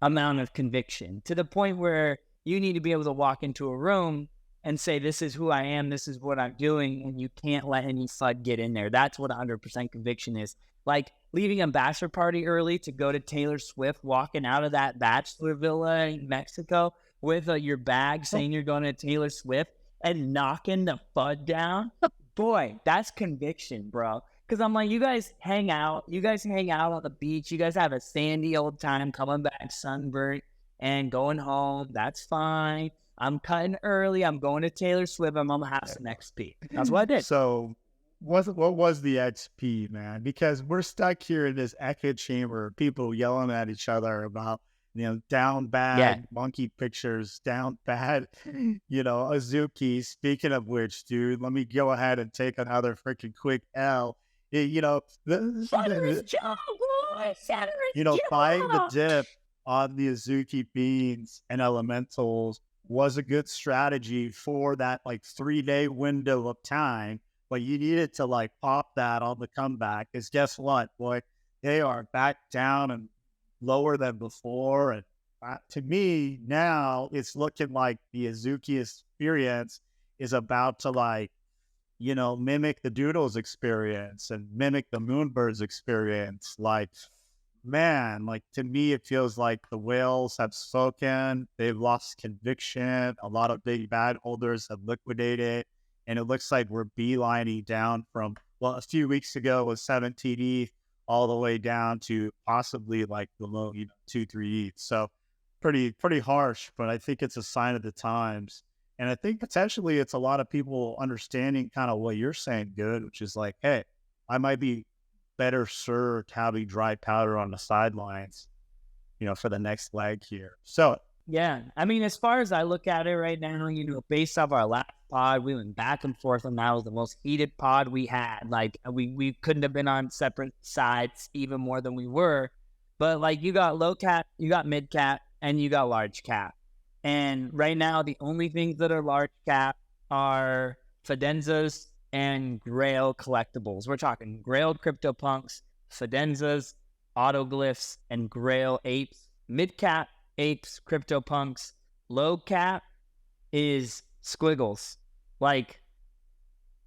amount of conviction, to the point where you need to be able to walk into a room and say, this is who I am, this is what I'm doing, and you can't let any FUD get in there. That's what 100% conviction is. Like leaving a bachelor party early to go to Taylor Swift, walking out of that bachelor villa in Mexico with your bag saying you're going to Taylor Swift and knocking the FUD down. Boy, that's conviction, bro. Because I'm like, you guys hang out on the beach, you guys have a sandy old time, coming back sunburnt and going home. That's fine. I'm cutting early. I'm going to Taylor Swift. I'm gonna have some XP. That's what I did. So what was the XP, man? Because we're stuck here in this echo chamber, people yelling at each other about, you know, down bad monkey pictures, down bad, you know, Azuki. Speaking of which, dude, let me go ahead and take another freaking quick L. You know, buying the dip on the Azuki beans and elementals was a good strategy for that like 3-day window of time, but you needed to like pop that on the comeback, because guess what, boy, they are back down and lower than before. And to me now, it's looking like the Azuki experience is about to, like, mimic the Doodles experience and mimic the Moonbirds experience. Like, man, like to me, it feels like the whales have spoken. They've lost conviction. A lot of big bad holders have liquidated. And it looks like we're beelining down from, well, a few weeks ago it was 17 ETH all the way down to possibly like below, 2-3 ETH. So pretty harsh, but I think it's a sign of the times. And I think potentially it's a lot of people understanding kind of what you're saying, Good, which is like, hey, I might be better served having dry powder on the sidelines, for the next leg here. So yeah, I mean, as far as I look at it right now, based off our last pod, we went back and forth, and that was the most heated pod we had. Like, we couldn't have been on separate sides even more than we were. But like, you got low cap, you got mid cap, and you got large cap. And right now, the only things that are large cap are Fidenzas and Grail collectibles. We're talking Grail CryptoPunks, Fidenzas, Autoglyphs, and Grail apes. Mid cap, apes, CryptoPunks. Low cap is squiggles. Like,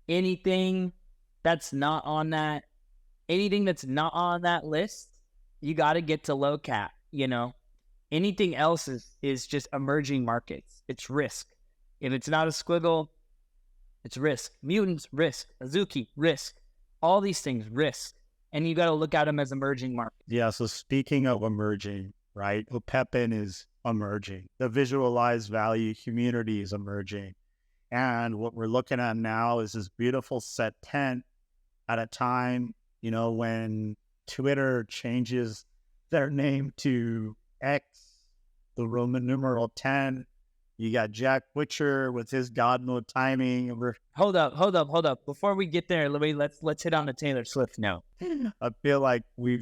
anything that's not on that list, you got to get to low cap, Anything else is just emerging markets. It's risk. If it's not a squiggle, it's risk. Mutants, risk. Azuki, risk. All these things, risk. And you got to look at them as emerging markets. Yeah, so speaking of emerging, right? Opepen is emerging. The visualized value community is emerging. And what we're looking at now is this beautiful set 10 at a time, when Twitter changes their name to X, the Roman numeral 10. You got Jack Butcher with his God mode timing. Hold up. Before we get there, let's hit on the Taylor Swift note. I feel like we're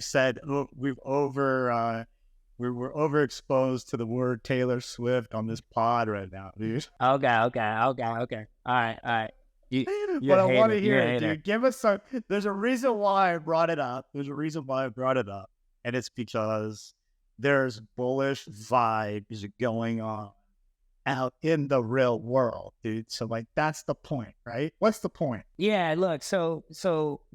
overexposed to the word Taylor Swift on this pod right now, dude. Okay. All right. But I want to hear it, dude. Give us some. There's a reason why I brought it up. And it's because there's bullish vibes going on out in the real world, dude. So like, that's the point, right? What's the point? Yeah, look, so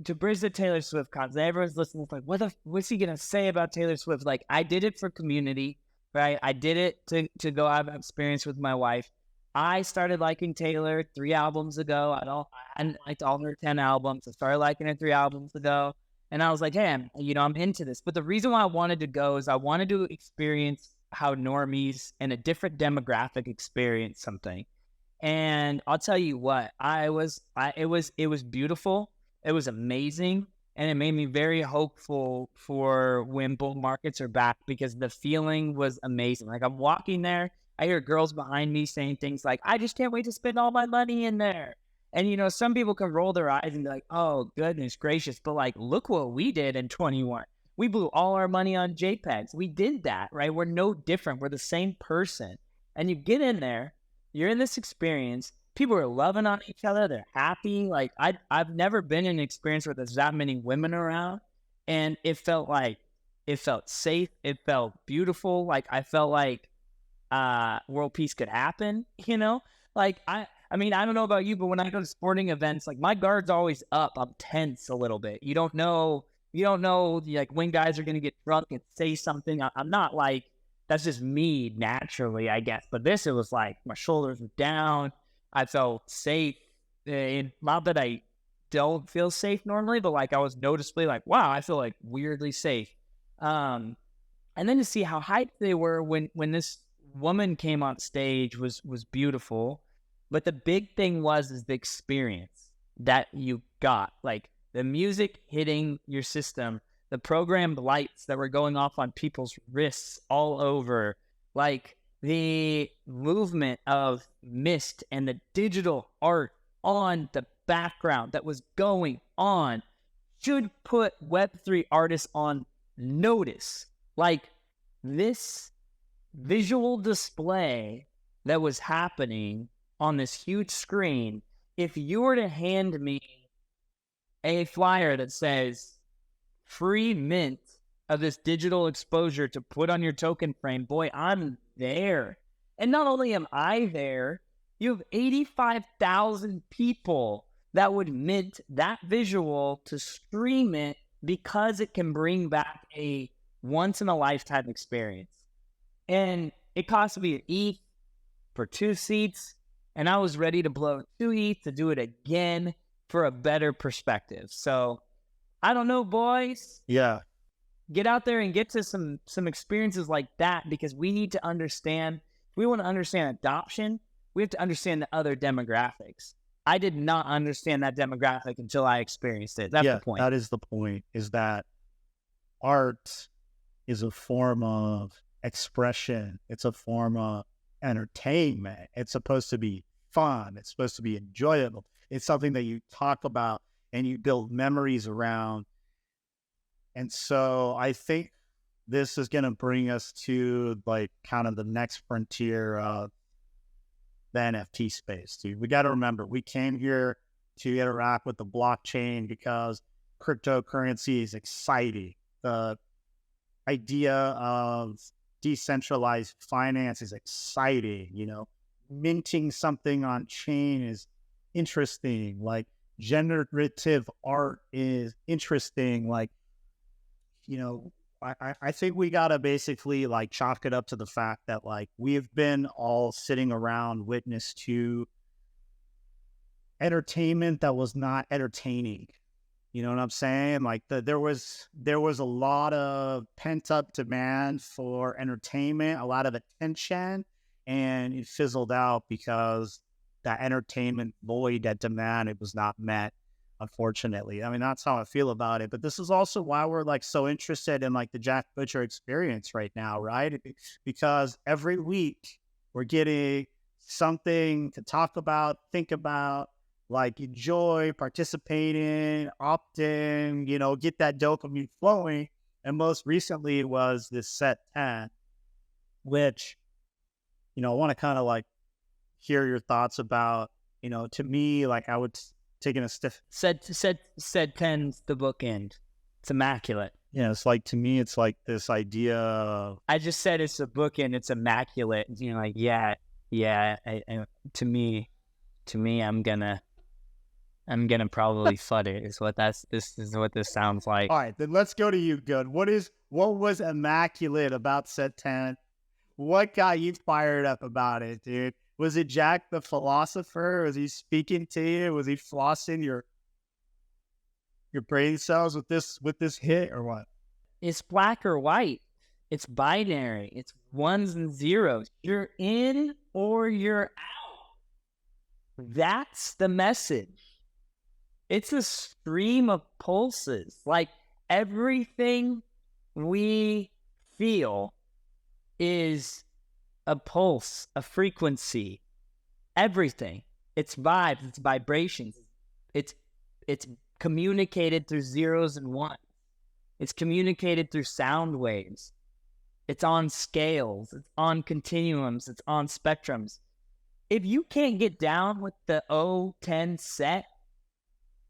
to bridge the Taylor Swift concept, everyone's listening, like, what's he gonna say about Taylor Swift? Like, I did it for community, right? I did it to go have an experience with my wife. I started liking Taylor 3 albums ago. I liked all her 10 albums. I started liking her 3 albums ago. And I was like, hey, I'm into this. But the reason why I wanted to go is I wanted to experience how normies and a different demographic experience something. And I'll tell you what, it was beautiful. It was amazing. And it made me very hopeful for when bull markets are back, because the feeling was amazing. Like, I'm walking there, I hear girls behind me saying things like, I just can't wait to spend all my money in there. And, some people can roll their eyes and be like, oh, goodness gracious. But like, look what we did in 21. We blew all our money on JPEGs. We did that, right? We're no different. We're the same person. And you get in there, you're in this experience. People are loving on each other. They're happy. Like, I've never been in an experience where there's that many women around. And it felt safe. It felt beautiful. Like, I felt like world peace could happen, Like, I mean, I don't know about you, but when I go to sporting events, like, my guard's always up. I'm tense a little bit. You don't know, like, when guys are going to get drunk and say something. I'm not like, that's just me naturally, I guess. But it was like, my shoulders were down. I felt safe. And not that I don't feel safe normally, but like, I was noticeably like, wow, I feel like weirdly safe. And then to see how hyped they were when this woman came on stage was beautiful. But the big thing is the experience that you got. Like, the music hitting your system, the programmed lights that were going off on people's wrists all over, like the movement of mist and the digital art on the background that was going on should put Web3 artists on notice. Like, this visual display that was happening on this huge screen, if you were to hand me a flyer that says free mint of this digital exposure to put on your token frame, boy, I'm there. And not only am I there, you have 85,000 people that would mint that visual to stream it because it can bring back a once in a lifetime experience. And it cost me an ETH for 2 seats, and I was ready to blow 2 ETH to do it again for a better perspective. So I don't know, boys. Yeah. Get out there and get to some experiences like that, because we need to understand, if we want to understand adoption, we have to understand the other demographics. I did not understand that demographic until I experienced it. That's the point. That is the point, is that art is a form of expression. It's a form of entertainment. It's supposed to be fun. It's supposed to be enjoyable. It's something that you talk about and you build memories around. And so I think this is going to bring us to like kind of the next frontier of the NFT space, dude. We got to remember, we came here to interact with the blockchain because cryptocurrency is exciting. The idea of decentralized finance is exciting. You know, minting something on chain is interesting. Like generative art is interesting. Like, you know, I think we got to basically like chalk it up to the fact that like we've been all sitting around witness to entertainment that was not entertaining. You know what I'm saying? Like there was a lot of pent up demand for entertainment, a lot of attention, and it fizzled out because that entertainment void, that demand, it was not met. Unfortunately, I mean, that's how I feel about it. But this is also why we're like so interested in like the Jack Butcher experience right now, right? Because every week we're getting something to talk about, think about, like enjoy, participate in, opt in, you know, get that dopamine flowing. And most recently it was this set 10, which, you know, I want to kind of like hear your thoughts about. You know, to me, like I would taking a stiff said 10's the bookend. It's immaculate. Yeah, it's like, to me, it's like this idea of, I just said it's a bookend. It's immaculate. You know, like to me, I'm gonna probably FUD it. This is what this sounds like. All right, then let's go to you, Good. What was immaculate about set 10? What got you fired up about it, dude? Was it Jack the philosopher? Was he speaking to you? Was he flossing your brain cells with this hit, or what? It's black or white. It's binary. It's ones and zeros. You're in or you're out. That's the message. It's a stream of pulses. Like everything we feel is a pulse, a frequency, everything. It's vibes, it's vibrations. It's communicated through zeros and ones. It's communicated through sound waves. It's on scales, it's on continuums, it's on spectrums. If you can't get down with the O10 set,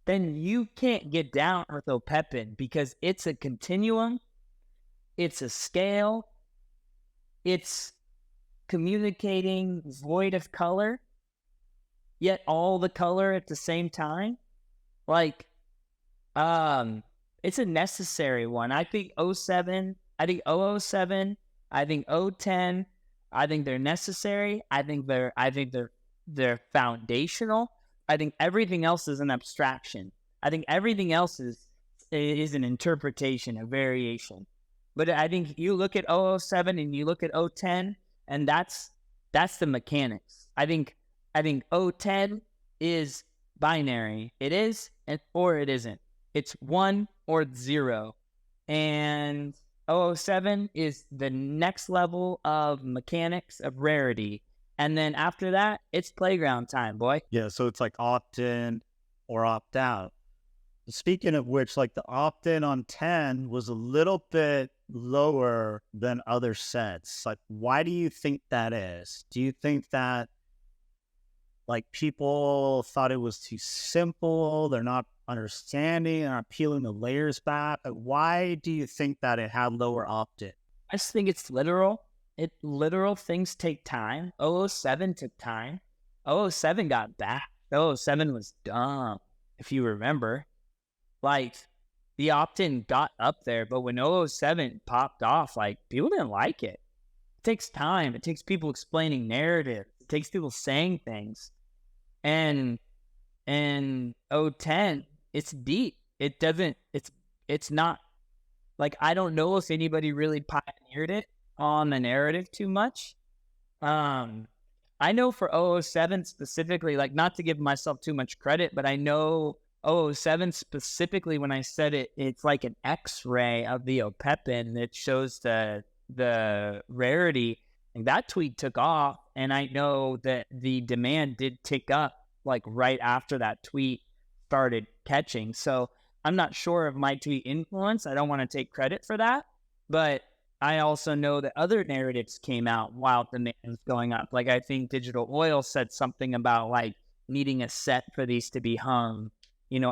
then you can't get down with Opepen, because it's a continuum, it's a scale, it's communicating void of color, yet all the color at the same time. Like, it's a necessary one. I think 07, I think 007, I think 010, I think they're necessary. I think they're foundational. I think everything else is an abstraction. I think everything else is an interpretation, a variation. But I think you look at 007 and you look at 010, and that's the mechanics. I think 010 is binary. It is or it isn't. It's 1 or 0. And 007 is the next level of mechanics, of rarity. And then after that, it's playground time, boy. Yeah, so it's like opt in or opt out. Speaking of which, like the opt in on 10 was a little bit lower than other sets. Like, why do you think that is? Do you think that like people thought it was too simple? They're not understanding, they're not peeling the layers back? Like, why do you think that it had lower opt in? I just think it's literal. Literal things take time. 007 took time. 007 got back. 007 was dumb. if you remember. Like, the opt-in got up there, but when 007 popped off, like, people didn't like it. It takes time. It takes people explaining narrative. It takes people saying things. And 010, it's deep. It's not, like, I don't know if anybody really pioneered it on the narrative too much. I know for 007 specifically, like, not to give myself too much credit, but I know 007 specifically, when I said it, it's like an X-ray of the Opepen that shows the rarity. And that tweet took off, and I know that the demand did tick up like right after that tweet started catching. So I'm not sure of my tweet influence. I don't want to take credit for that, but I also know that other narratives came out while demand was going up. Like, I think Digital Oil said something about like needing a set for these to be hung,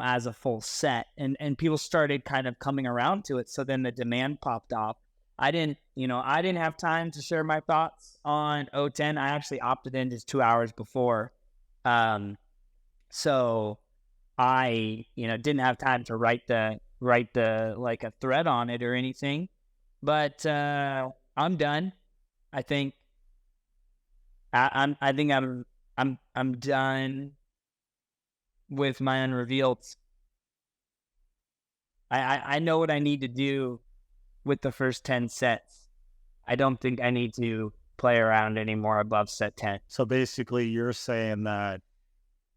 as a full set. And people started kind of coming around to it. So then the demand popped off. I didn't have time to share my thoughts on 010. I actually opted in just 2 hours before. So I, didn't have time to write the like a thread on it or anything. But I'm done. I think I'm done with my unrevealed. I know what I need to do with the first 10 sets. I don't think I need to play around anymore above set 10. So basically you're saying that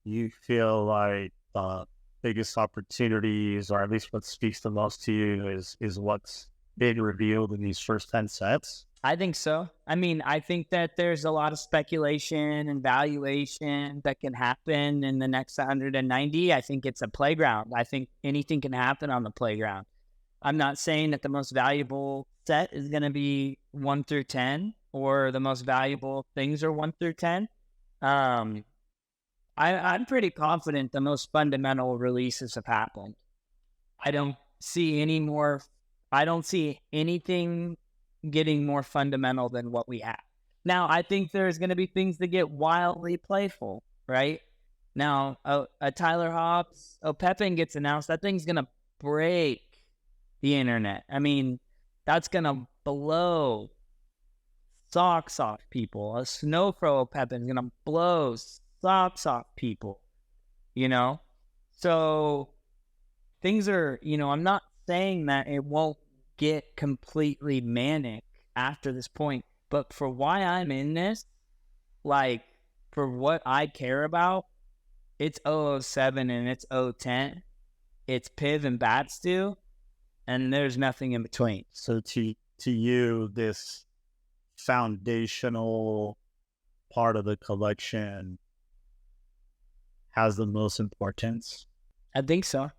you feel like the biggest opportunities, or at least what speaks the most to you, is what's been revealed in these first 10 sets? I think so. I mean, I think that there's a lot of speculation and valuation that can happen in the next 190. I think it's a playground. I think anything can happen on the playground. I'm not saying that the most valuable set is going to be 1 through 10, or the most valuable things are 1 through 10. I'm pretty confident the most fundamental releases have happened. I don't see anything getting more fundamental than what we have. Now, I think there's going to be things that get wildly playful, right? Now, a Tyler Hobbs, Opepen gets announced. That thing's going to break the internet. I mean, that's going to blow socks off people. A Snowfro Opepen is going to blow socks off people, So things are, I'm not saying that it won't get completely manic after this point, but for why I'm in this, like, for what I care about, it's 007 and it's 010, it's Piv and Batstew, and there's nothing in between. So to you, this foundational part of the collection has the most importance? I think so.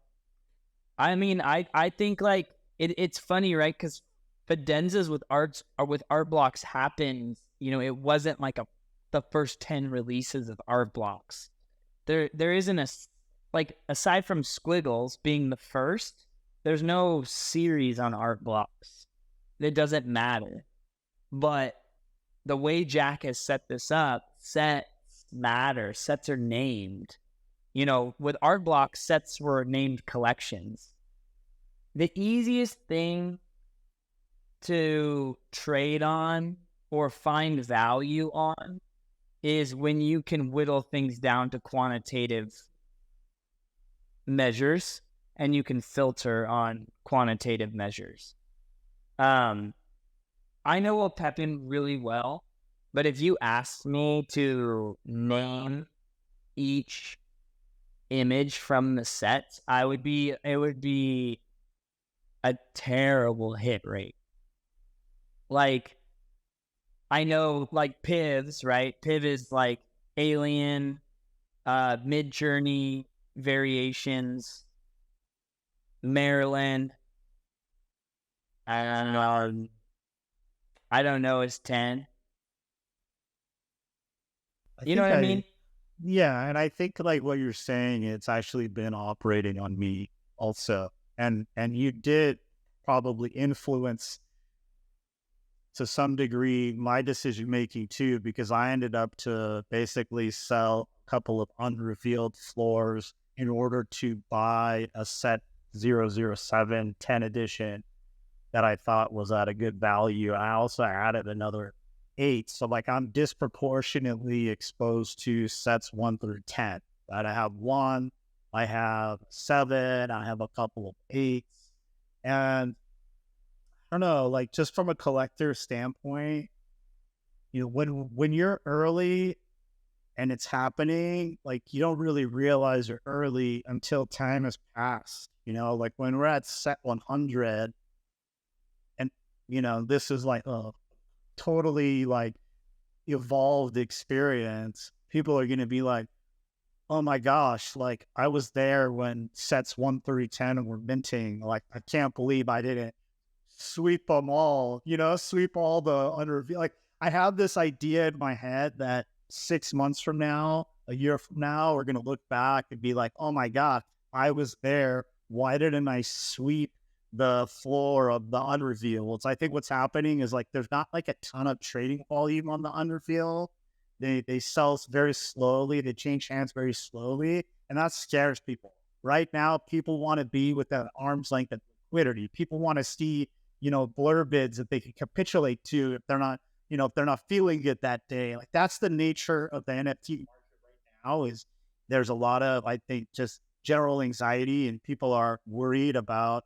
I mean, I think, like, it's funny, right? Because Fidenzas with art blocks happened. It wasn't like the first 10 releases of art blocks. There isn't aside from Squiggles being the first, there's no series on art blocks. It doesn't matter. But the way Jack has set this up, sets matter. Sets are named. With art blocks, sets were named collections. The easiest thing to trade on or find value on is when you can whittle things down to quantitative measures, and you can filter on quantitative measures. I know Opepen really well, but if you asked me to name each image from the sets, it would be a terrible hit rate. Like, I know, like, Pivs, right? Piv is like Alien, Mid-Journey variations, Maryland. I don't know, it's 10. You know what I mean? Yeah, and I think, like, what you're saying, it's actually been operating on me also. And you did probably influence to some degree my decision making too, because I ended up to basically sell a couple of unrevealed floors in order to buy a set 007 10 edition that I thought was at a good value. I also added another 8. So like I'm disproportionately exposed to sets 1 through 10. Right? I have 1, I have 7, I have a couple of 8s. And I don't know, like just from a collector standpoint, you know, when you're early and it's happening, like you don't really realize you're early until time has passed. You know, like when we're at set 100, and you know, this is like a totally like evolved experience. People are gonna be like, "Oh my gosh, like I was there when sets 1 through 10 were minting. Like I can't believe I didn't sweep them all. You know, sweep all the under. Like I have this idea in my head that 6 months from now, a year from now, we're gonna look back and be like, "Oh my god, I was there. Why didn't I sweep the floor of the unrevealed?" I think what's happening is like there's not like a ton of trading volume on the unrevealed. They sell very slowly. They change hands very slowly, and that scares people. Right now, people want to be with that arm's length of liquidity. People want to see, you know, blur bids that they can capitulate to if they're not, you know, if they're not feeling it that day. Like that's the nature of the NFT market right now. Is there's a lot of, I think, just general anxiety, and people are worried about,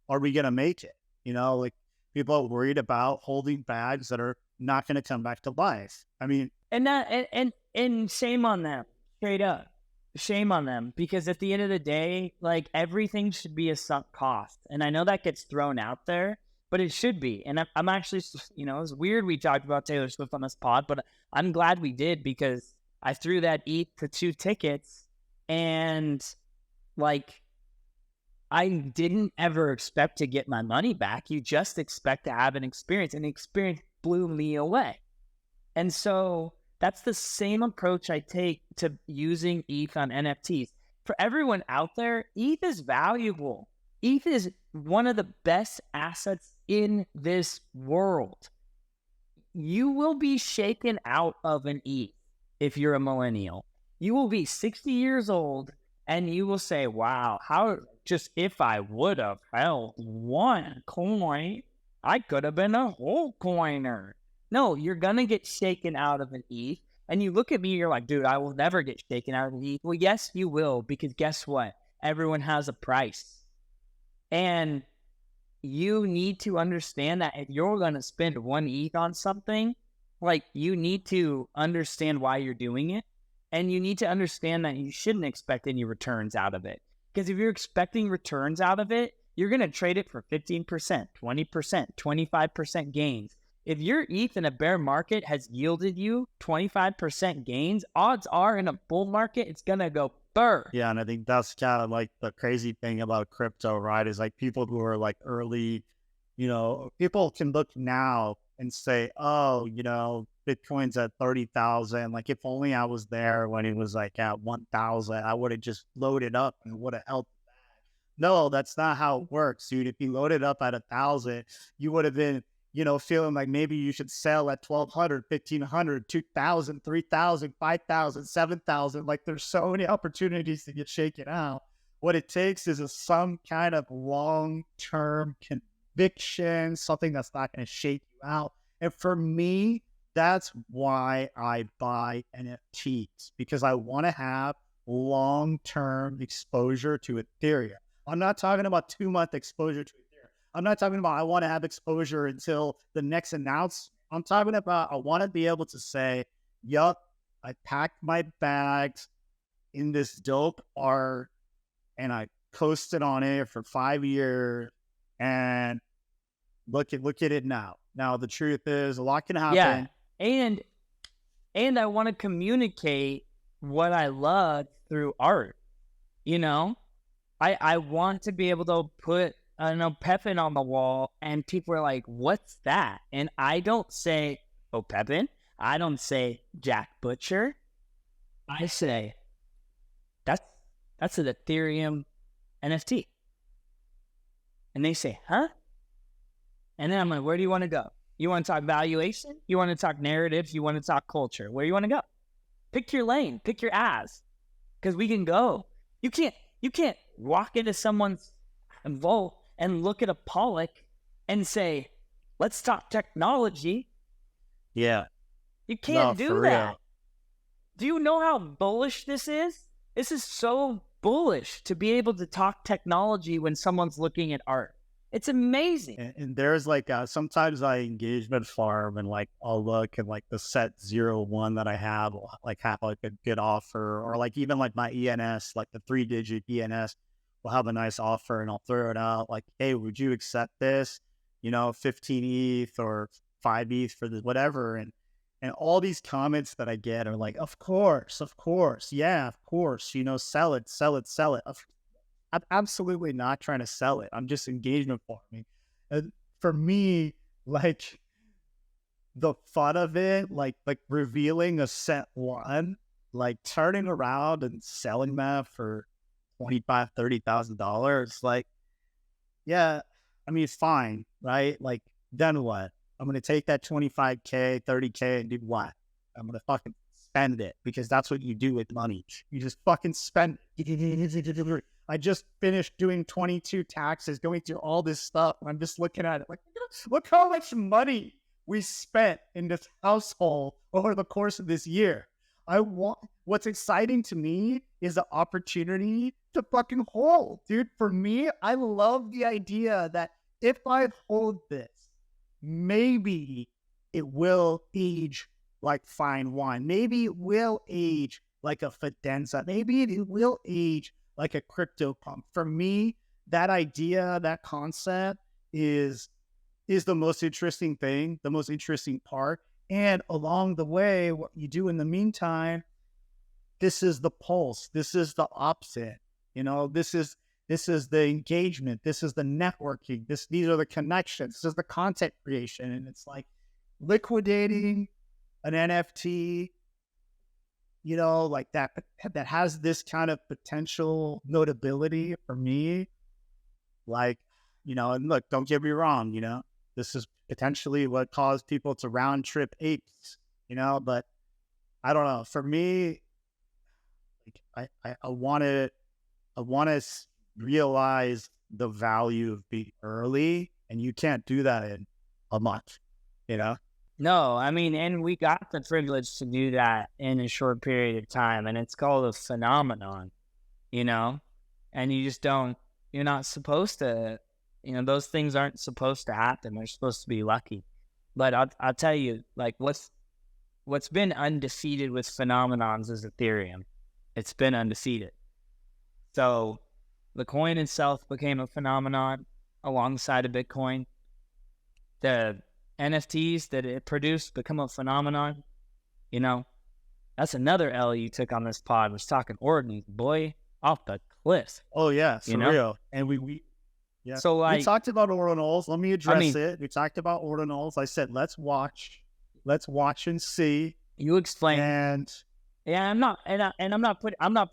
are we going to make it? You know, like people are worried about holding bags that are not going to come back to life. I mean, and shame on them, straight up. Shame on them, because at the end of the day, like everything should be a sunk cost. And I know that gets thrown out there, but it should be. And I'm actually, you know, it's weird we talked about Taylor Swift on this pod, but I'm glad we did, because I threw that ETH to 2 tickets, and like I didn't ever expect to get my money back. You just expect to have an experience, and the experience blew me away. And so that's the same approach I take to using ETH on NFTs. For everyone out there, ETH is valuable. ETH is one of the best assets in this world. You will be shaken out of an ETH if you're a millennial. You will be 60 years old and you will say, wow, how just if I would have held one coin, I could have been a whole coiner. No, you're going to get shaken out of an ETH. And you look at me, you're like, dude, I will never get shaken out of an ETH. Well, yes, you will, because guess what? Everyone has a price. And you need to understand that if you're going to spend 1 ETH on something, like you need to understand why you're doing it. And you need to understand that you shouldn't expect any returns out of it. Because if you're expecting returns out of it, you're going to trade it for 15%, 20%, 25% gains. If your ETH in a bear market has yielded you 25% gains, odds are in a bull market, it's going to go burr. Yeah, and I think that's kind of like the crazy thing about crypto, right? Is like people who are like early, you know, people can look now and say, oh, you know, Bitcoin's at 30,000. Like if only I was there when it was like at 1,000, I would have just loaded up and would have held. No, that's not how it works, dude. If you loaded up at 1,000, you would have been, you know, feeling like maybe you should sell at 1,200, 1,500, 2,000, 3,000, 5,000, 7,000. Like there's so many opportunities to get shaken out. What it takes is some kind of long-term conviction, something that's not going to shake you out. And for me, that's why I buy NFTs, because I want to have long-term exposure to Ethereum. I'm not talking about 2-month exposure to Ethereum. I'm not talking about I want to have exposure until the next announcement. I'm talking about I want to be able to say, yup, I packed my bags in this dope art and I coasted on it for 5 years, and look at it now. Now the truth is a lot can happen. Yeah. And I want to communicate what I love through art. You know, I want to be able to put an Opepen on the wall and people are like, what's that? And I don't say Opepen. I don't say Jack Butcher. I say, that's an Ethereum NFT. And they say, huh? And then I'm like, where do you want to go? You want to talk valuation? You want to talk narratives? You want to talk culture? Where do you want to go? Pick your lane. Pick your ass. Because we can go. You can't walk into someone's vault and look at a Pollock and say, let's talk technology. Yeah. You can't do that. Real. Do you know how bullish this is? This is so bullish to be able to talk technology when someone's looking at art. It's amazing. And there's like sometimes I engagement farm and like I'll look and like the set 01 that I have will like have like a good offer, or like even like my ENS, like the 3-digit ENS will have a nice offer, and I'll throw it out like, hey, would you accept this? 15 ETH or 5 ETH for this, whatever. And all these comments that I get are like, of course, yeah, of course, sell it. I'm absolutely not trying to sell it. I'm just engagement farming. And for me, like the fun of it, like revealing a set 1, like turning around and selling that for $25,000-$30,000, like, yeah, I mean, it's fine, right? Like, then what? I'm going to take that 25K, 30K and do what? I'm going to fucking spend it, because that's what you do with money. You just fucking spend it. I just finished doing 22 taxes, going through all this stuff. And I'm just looking at it like, look how much money we spent in this household over the course of this year. What's exciting to me is the opportunity to fucking hold, dude. For me, I love the idea that if I hold this, maybe it will age like fine wine. Maybe it will age like a Fidenza. Maybe it will age like a crypto pump. For me, that idea, that concept is the most interesting thing, the most interesting part. And along the way, what you do in the meantime, this is the pulse. This is the opposite. This is the engagement. This is the networking. These are the connections. This is the content creation. And it's like liquidating an NFT, like that has this kind of potential notability for me. Like, and look, don't get me wrong, this is potentially what caused people to round trip apes, but I don't know. For me, like I want to realize the value of being early, and you can't do that in a month, No, I mean, and we got the privilege to do that in a short period of time, and it's called a phenomenon, and you just don't, you're not supposed to, those things aren't supposed to happen. They're supposed to be lucky. But I'll tell you, like, what's been undefeated with phenomenons is Ethereum. It's been undefeated. So the coin itself became a phenomenon alongside of Bitcoin. The NFTs that it produced become a phenomenon. That's another L you took on this pod, was talking ordinals, boy, off the cliff. Oh yeah, for real. And we So like, we talked about ordinals. Let me address it. We talked about ordinals. I said, let's watch and see. You explain. And yeah, I'm not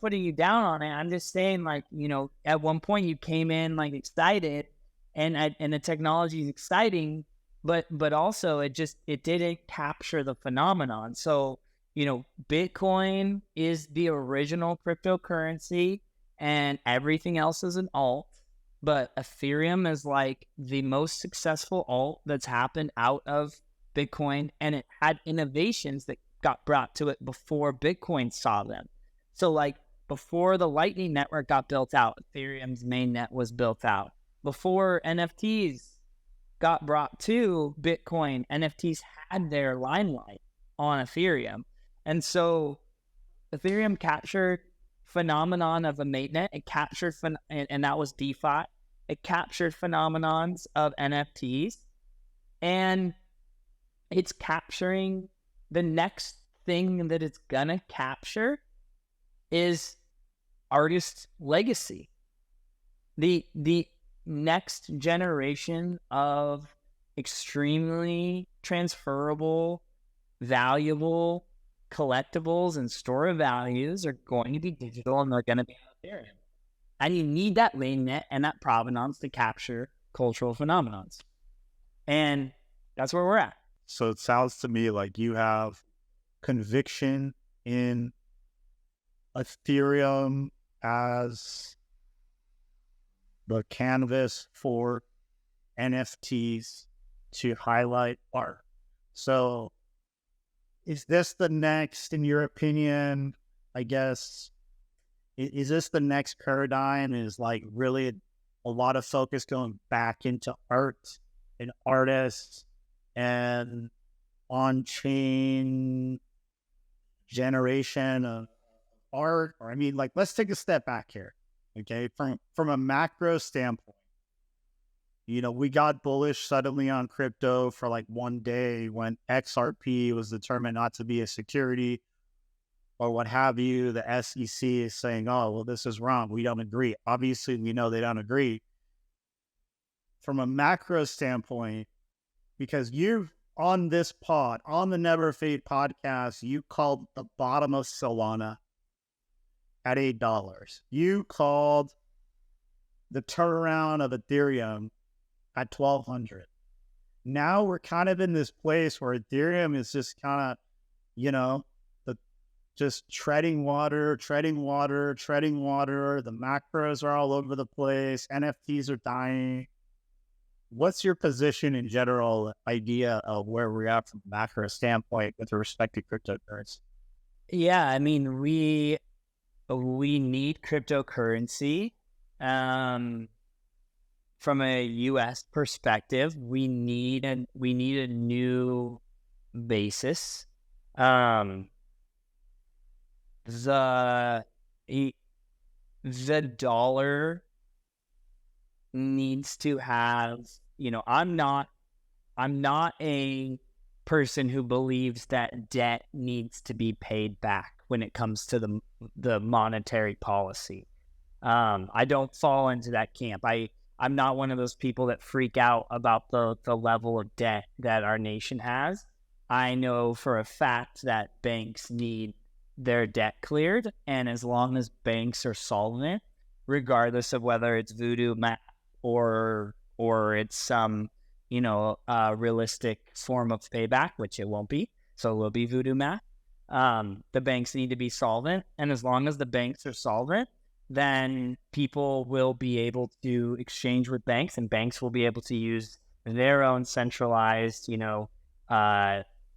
putting you down on it. I'm just saying, like, at one point you came in like excited, and the technology is exciting, but also it didn't capture the phenomenon. So, Bitcoin is the original cryptocurrency and everything else is an alt, but Ethereum is like the most successful alt that's happened out of Bitcoin, and it had innovations that got brought to it before Bitcoin saw them. So like before the Lightning Network got built out, Ethereum's mainnet was built out. Before NFTs got brought to Bitcoin, NFTs had their limelight on Ethereum. And so Ethereum captured phenomenon of a mainnet. It captured, and that was DeFi. It captured phenomenons of NFTs, and it's capturing the next thing that it's gonna capture is artist legacy. The next generation of extremely transferable, valuable collectibles and store of values are going to be digital, and they're going to be on Ethereum. And you need that mainnet and that provenance to capture cultural phenomenons. And that's where we're at. So it sounds to me like you have conviction in Ethereum as the canvas for NFTs to highlight art. So is this the next, in your opinion, I guess, is this the next paradigm? Is like really a lot of focus going back into art and artists and on-chain generation of art? Or I mean, like, let's take a step back here. Okay, from a macro standpoint, we got bullish suddenly on crypto for like one day when XRP was determined not to be a security or what have you. The SEC is saying, oh, well, this is wrong. We don't agree. Obviously, we know they don't agree. From a macro standpoint, because you've on this pod, on the Never Fade podcast, you called the bottom of Solana at $8. You called the turnaround of Ethereum at 1,200. Now we're kind of in this place where Ethereum is just kind of, just treading water. The macros are all over the place. NFTs are dying. What's your position in general idea of where we're at from a macro standpoint with respect to cryptocurrency? Yeah, I mean, we need cryptocurrency. From a U.S. perspective, we need a new basis. The dollar needs to have, I'm not a person who believes that debt needs to be paid back when it comes to the monetary policy. I don't fall into that camp. I'm not one of those people that freak out about the level of debt that our nation has. I know for a fact that banks need their debt cleared, and as long as banks are solvent, regardless of whether it's voodoo math or it's some realistic form of payback, which it won't be, so it will be voodoo math. The banks need to be solvent, and as long as the banks are solvent, then people will be able to exchange with banks, and banks will be able to use their own centralized,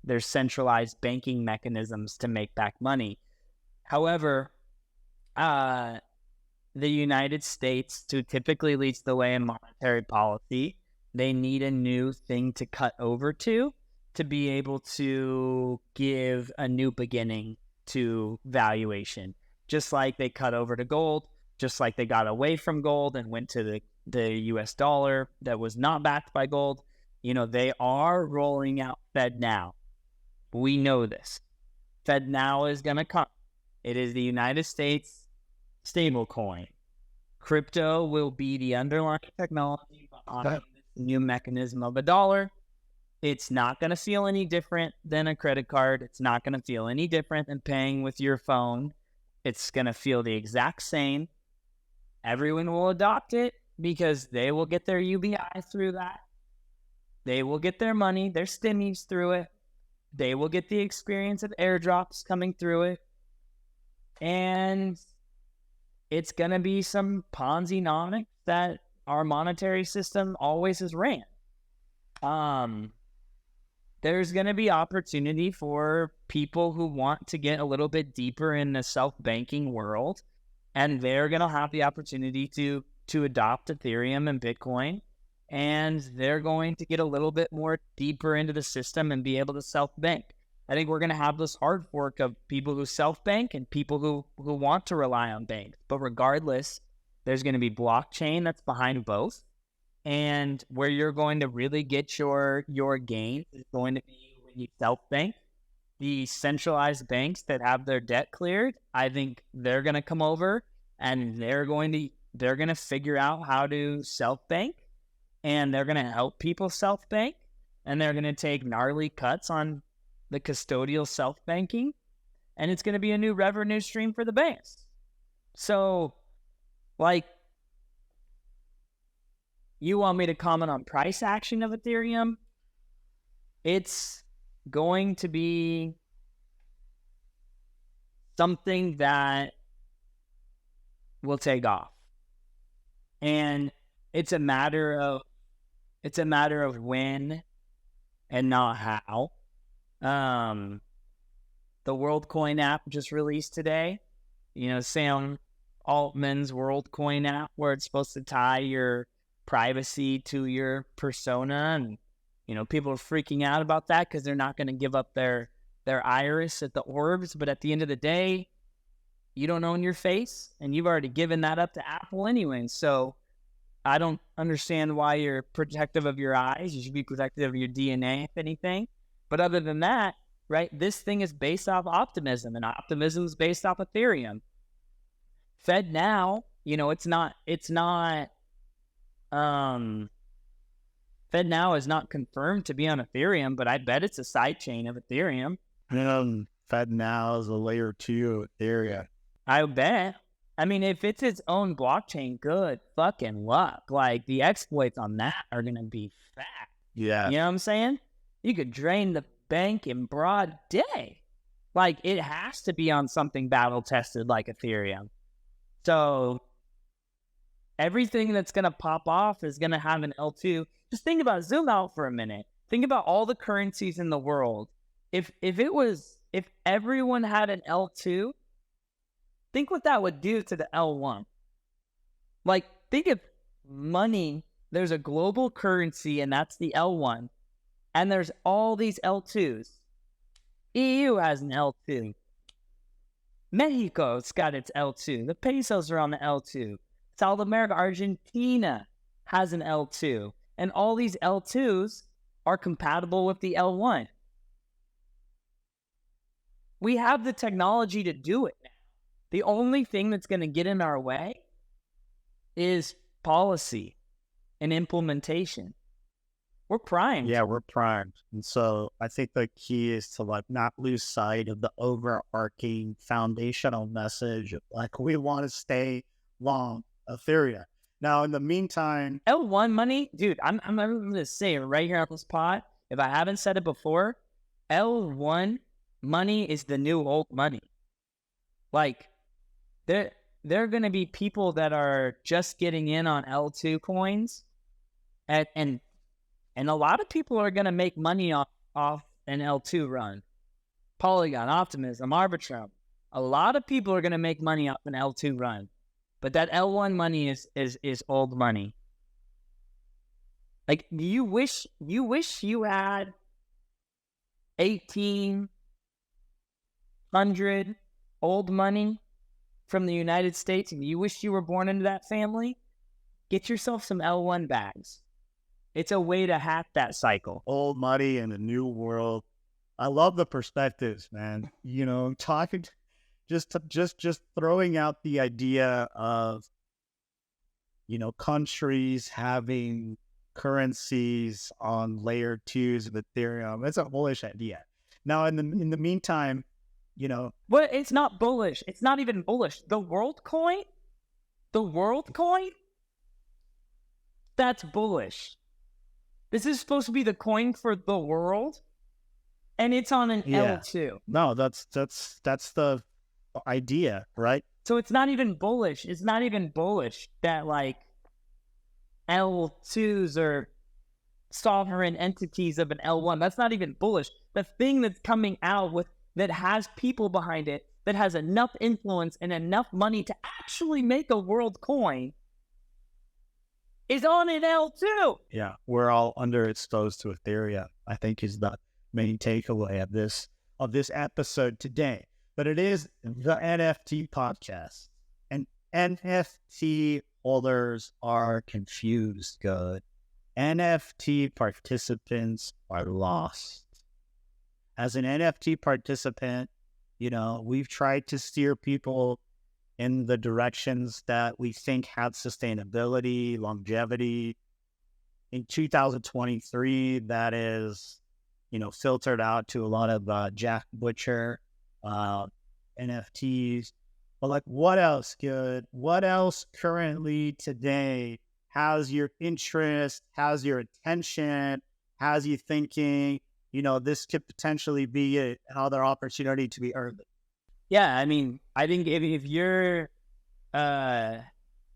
their centralized banking mechanisms to make back money. However, the United States, who typically leads the way in monetary policy, they need a new thing to cut over to be able to give a new beginning to valuation. Just like they cut over to gold, just like they got away from gold and went to the US dollar that was not backed by gold. They are rolling out Fed Now. We know this. Fed Now is going to come. It is the United States stablecoin. Crypto will be the underlying technology behind this new mechanism of a dollar. It's not going to feel any different than a credit card. It's not going to feel any different than paying with your phone. It's going to feel the exact same. Everyone will adopt it because they will get their UBI through that. They will get their money, their stimmies through it. They will get the experience of airdrops coming through it. And it's going to be some Ponzi-nomics that our monetary system always has ran. There's going to be opportunity for people who want to get a little bit deeper in the self-banking world, and they're going to have the opportunity to adopt Ethereum and Bitcoin, and they're going to get a little bit more deeper into the system and be able to self-bank. I think we're going to have this hard fork of people who self-bank and people who want to rely on banks. But regardless, there's going to be blockchain that's behind both. And where you're going to really get your gains is going to be when you self-bank. The centralized banks that have their debt cleared, I think they're going to come over and they're going to figure out how to self-bank, and they're going to help people self-bank, and they're going to take gnarly cuts on the custodial self-banking, and it's going to be a new revenue stream for the banks. So, you want me to comment on price action of Ethereum? It's going to be something that will take off. And it's a matter of when and not how. The WorldCoin app just released today. Sam Altman's WorldCoin app, where it's supposed to tie your privacy to your persona, and people are freaking out about that because they're not going to give up their iris at the orbs. But at the end of the day, you don't own your face, and you've already given that up to Apple anyway. So I don't understand why you're protective of your eyes. You should be protective of your DNA, if anything. But other than that, right, this thing is based off optimism, and optimism is based off Ethereum. FedNow, FedNow is not confirmed to be on Ethereum, but I bet it's a sidechain of Ethereum. FedNow is a layer 2 Ethereum. I bet. I mean, if it's its own blockchain, good fucking luck. Like, the exploits on that are going to be fat. Yeah. You know what I'm saying? You could drain the bank in broad day. Like, it has to be on something battle-tested like Ethereum. So everything that's going to pop off is going to have an L2. Just think about, zoom out for a minute. Think about all the currencies in the world. If everyone had an L2, think what that would do to the L1. Like, think if money, there's a global currency, and that's the L1, and there's all these L2s. EU has an L2. Mexico's got its L2. The pesos are on the L2. South America, Argentina has an L2. And all these L2s are compatible with the L1. We have the technology to do it now. The only thing that's going to get in our way is policy and implementation. We're primed. Yeah, we're primed. And so I think the key is to not lose sight of the overarching foundational message of we want to stay long Ethereum. Now, in the meantime, L1 money, dude, I'm going to say it right here on this pod. If I haven't said it before, L1 money is the new old money. Like, there are going to be people that are just getting in on L2 coins, and a lot of people are going to make money off an L2 run. Polygon, Optimism, Arbitrum. A lot of people are going to make money off an L2 run. But that L1 money is old money. Like, you wish you had 1,800 old money from the United States, and you wish you were born into that family? Get yourself some L1 bags. It's a way to hack that cycle. Old money in a new world. I love the perspectives, man. Talking, just throwing out the idea of, countries having currencies on layer 2s of Ethereum. It's a bullish idea. Now, in the meantime, Well, it's not bullish. It's not even bullish. The WorldCoin, that's bullish. This is supposed to be the coin for the world, and it's on an L2. No, that's the idea, right? So it's not even bullish. It's not even bullish that L2s are sovereign entities of an L1. That's not even bullish. The thing that's coming out that has people behind it, that has enough influence and enough money to actually make a world coin, is on an L2. Yeah, we're all underexposed to Ethereum, I think, is the main takeaway of this episode today. But it is the NFT podcast, and NFT holders are confused. Good. NFT participants are lost. As an NFT participant, we've tried to steer people in the directions that we think have sustainability, longevity. In 2023, that is, filtered out to a lot of Jack Butcher NFTs. But what else, Good? What else currently today has your interest, has your attention, has you thinking, this could potentially be another opportunity to be earned? Yeah, I mean, I think if you're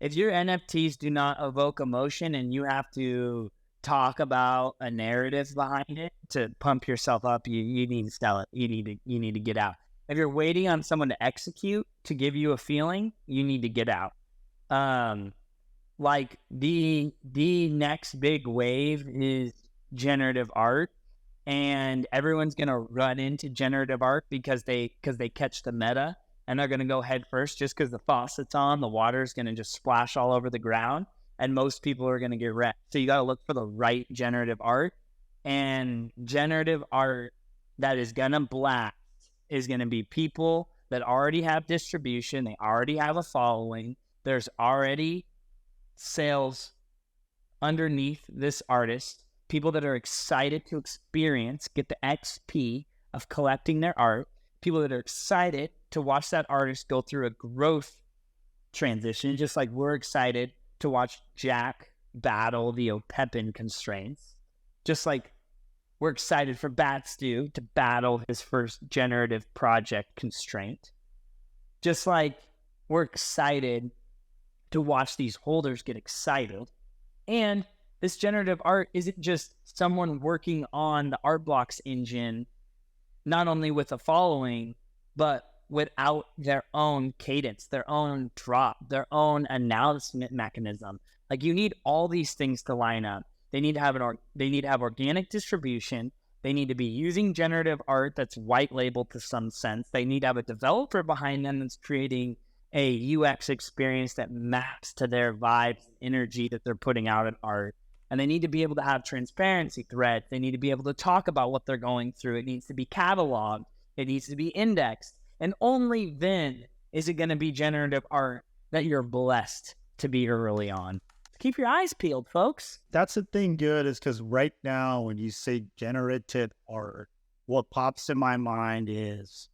if your NFTs do not evoke emotion and you have to talk about a narrative behind it to pump yourself up, you need to sell it. You need to get out. If you're waiting on someone to execute to give you a feeling, you need to get out. Like the next big wave is generative art, and everyone's gonna run into generative art because they catch the meta, and they're gonna go head first just because the faucet's on, the water's gonna just splash all over the ground, and most people are gonna get wrecked. So you gotta look for the right generative art, and generative art that is gonna blast is gonna be people that already have distribution, they already have a following, there's already sales underneath this artist, people that are excited to experience, get the XP of collecting their art, people that are excited to watch that artist go through a growth transition, just like we're excited to watch Jack battle the Opepen constraints, just like we're excited for Batstu to battle his first generative project constraint, just like we're excited to watch these holders get excited. And this generative art isn't just someone working on the art blocks engine, not only with a following, but without their own cadence, their own drop, their own announcement mechanism. Like, you need all these things to line up. They need to have organic distribution. They need to be using generative art that's white labeled to some sense. They need to have a developer behind them that's creating a UX experience that maps to their vibes and energy that they're putting out in art. And they need to be able to have transparency threads. They need to be able to talk about what they're going through. It needs to be cataloged. It needs to be indexed. And only then is it going to be generative art that you're blessed to be early on. Keep your eyes peeled, folks. That's the thing, good, is because right now when you say generative art, what pops in my mind is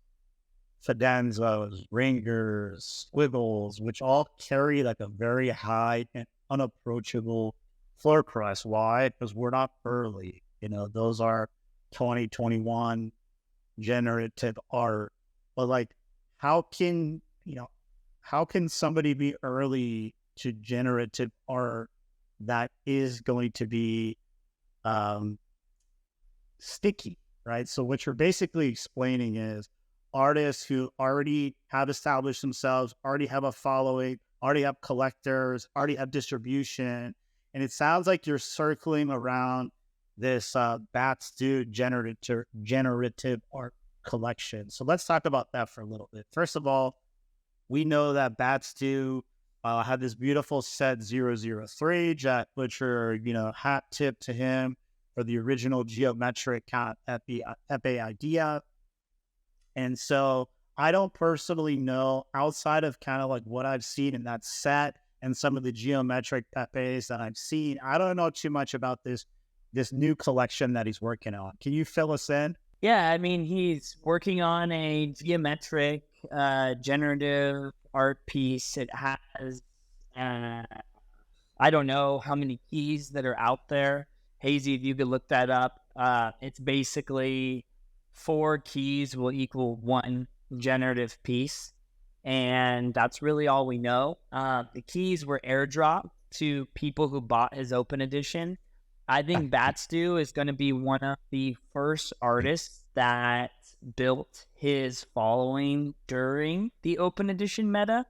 Fidenzos, ringers, squiggles, which all carry like a very high and unapproachable floor price. Why? Because we're not early. Those are 2021 generative art. But like, how can somebody be early to generative art that is going to be sticky, right? So what you're basically explaining is artists who already have established themselves, already have a following, already have collectors, already have distribution. And it sounds like you're circling around this Batstu generative art collection. So let's talk about that for a little bit. First of all, we know that Batstu had this beautiful set 003. Jack Butcher, hat tip to him for the original geometric Epe idea. And so I don't personally know, outside of kind of like what I've seen in that set and some of the geometric Epes that I've seen, I don't know too much about this new collection that he's working on. Can you fill us in? Yeah, I mean, he's working on a geometric generative art piece. It has, I don't know how many keys that are out there. Hazy, if you could look that up. It's basically 4 keys will equal 1 generative piece. And that's really all we know. The keys were airdropped to people who bought his open edition. I think Batstu is going to be one of the first artists that built his following during the open edition meta,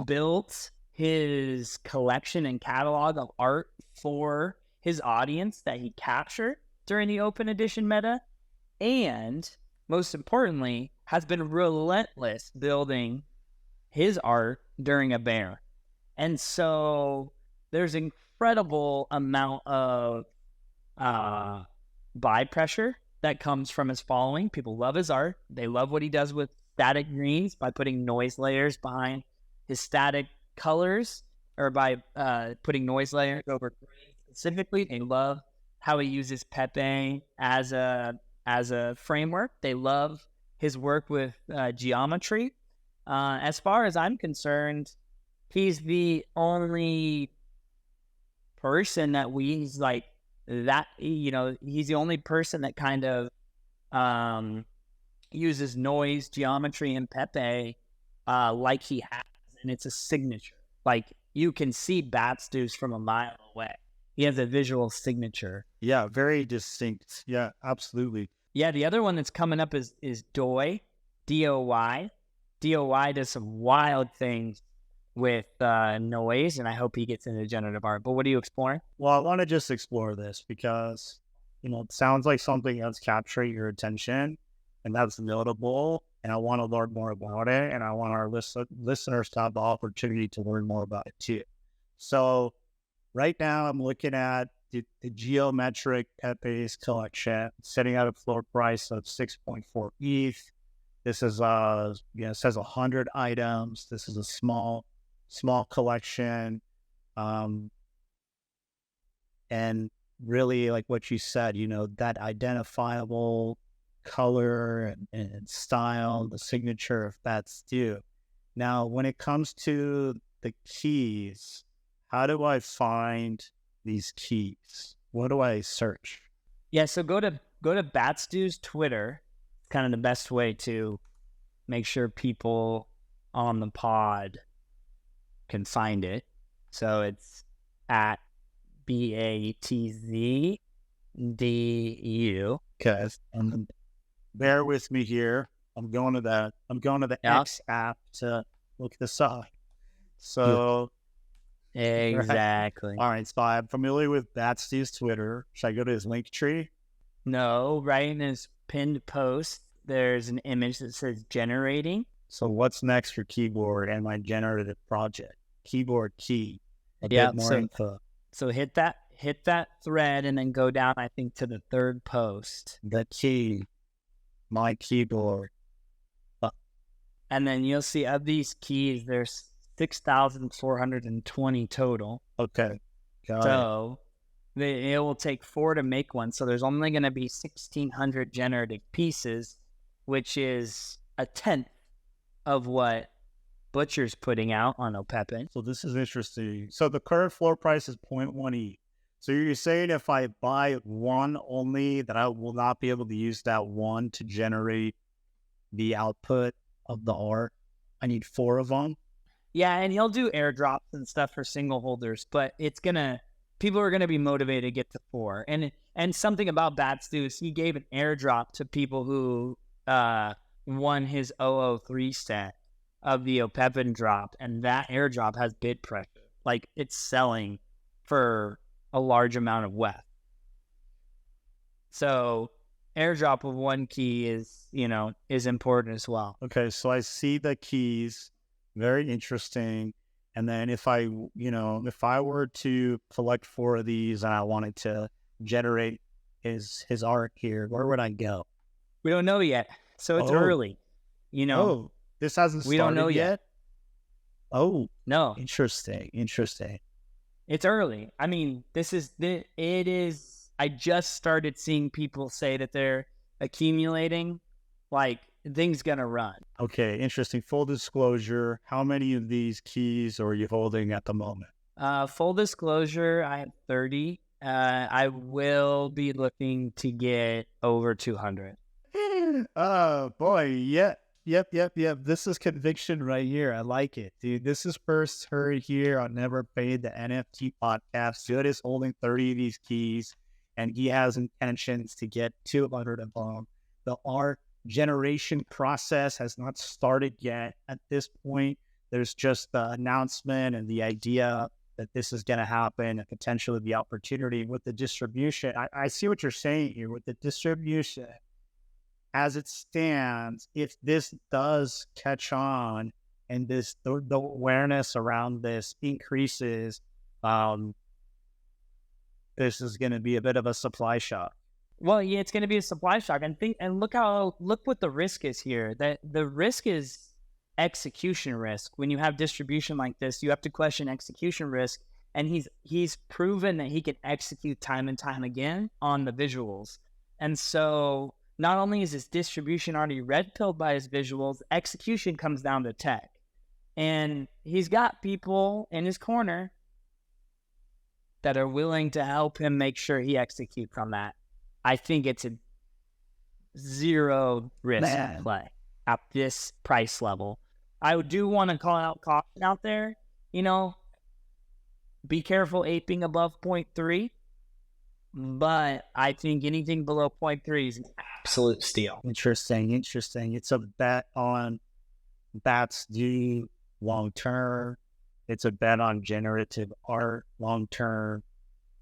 built his collection and catalog of art for his audience that he captured during the open edition meta, and most importantly, has been relentless building his art during a bear. And so there's incredible amount of buy pressure that comes from his following. People love his art. They love what he does with static greens by putting noise layers behind his static colors, or by putting noise layers over green specifically. They love how he uses Pepe as a framework. They love his work with geometry. As far as I'm concerned, he's the only person that he's the only person that kind of uses noise, geometry, and Pepe like he has and it's a signature. Like, you can see Batstew's from a mile away. He has a visual signature. Yeah, very distinct. Yeah, absolutely. Yeah, the other one that's coming up is Doi, DOY. DOY does some wild things with noise, and I hope he gets into generative art. But what are you exploring? Well, I want to just explore this because, it sounds like something that's capturing your attention and that's notable. And I want to learn more about it. And I want our listeners to have the opportunity to learn more about it too. So right now I'm looking at the geometric Pepe's collection, setting out a floor price of 6.4 ETH. This is it says 100 items. This is a small collection. And really, like what you said, that identifiable color and style, the signature of Batstew. Now, when it comes to the keys, how do I find these keys? What do I search? Yeah, so go to Batstew's Twitter. Kind of the best way to make sure people on the pod can find it. So it's at BATZDU. Okay, bear with me here. I'm going to the X app to look this up. So exactly. All right, so I'm familiar with Batstew's Twitter. Should I go to his link tree? No, right in his pinned post, there's an image that says generating. So what's next for keyboard and my generative project? Keyboard key. Yeah, bit more info. So hit that thread and then go down, I think, to the third post. The key, my keyboard. And then you'll see of these keys, there's 6,420 total. Okay. So it will take 4 to make one. So there's only going to be 1,600 generative pieces, which is a tenth of what Butcher's putting out on Opepen. So this is interesting. So the current floor price is 0.1 ETH. So you're saying if I buy one only, that I will not be able to use that one to generate the output of the art? I need 4 of them? Yeah, and he'll do airdrops and stuff for single holders, but people are gonna be motivated to get to 4. And something about Batstew is he gave an airdrop to people who won his 003 set of the Opepen drop, and that airdrop has bid pressure. Like, it's selling for a large amount of WETH. So airdrop of 1 key is important as well. Okay, so I see the keys. Very interesting. And then if I were to collect 4 of these and I wanted to generate his art here, where would I go? We don't know yet. So it's early. This hasn't started we don't know yet. Oh, no. Interesting. It's early. I mean, it is. I just started seeing people say that they're accumulating. Like, things gonna run. Okay, interesting. Full disclosure, how many of these keys are you holding at the moment? Full disclosure, I have 30. I will be looking to get over 200. Oh boy, yeah. Yep. This is conviction right here. I like it, dude. This is first heard here on Never Paid, the NFT podcast. Judd is holding 30 of these keys, and he has intentions to get 200 of them. The art generation process has not started yet. At this point, there's just the announcement and the idea that this is going to happen and potentially the opportunity with the distribution. I see what you're saying here with the distribution. As it stands, if this does catch on and the awareness around this increases, this is going to be a bit of a supply shock. Well, yeah, it's going to be a supply shock, and look what the risk is here. That the risk is execution risk. When you have distribution like this, you have to question execution risk, and he's proven that he can execute time and time again on the visuals, and so. Not only is his distribution already red-pilled by his visuals, execution comes down to tech. And he's got people in his corner that are willing to help him make sure he executes on that. I think it's a zero risk play at this price level. I do want to call out caution out there. You know, be careful aping above 0.3. But I think anything below 0.3 is an absolute steal. Interesting. It's a bet on bats due long term. It's a bet on generative art long term.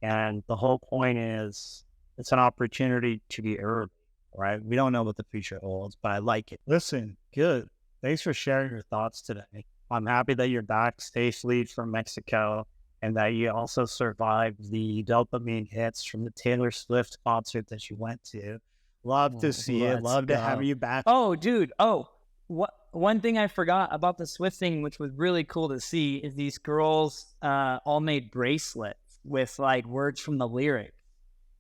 And the whole point is it's an opportunity to be early, right? We don't know what the future holds, but I like it. Listen, good. Thanks for sharing your thoughts today. I'm happy that you're back safely from Mexico and that you also survived the dopamine hits from the Taylor Swift concert that you went to. Love to see it. Love to have you back. Oh, dude. One thing I forgot about the Swift thing, which was really cool to see, is these girls all made bracelets with like words from the lyrics.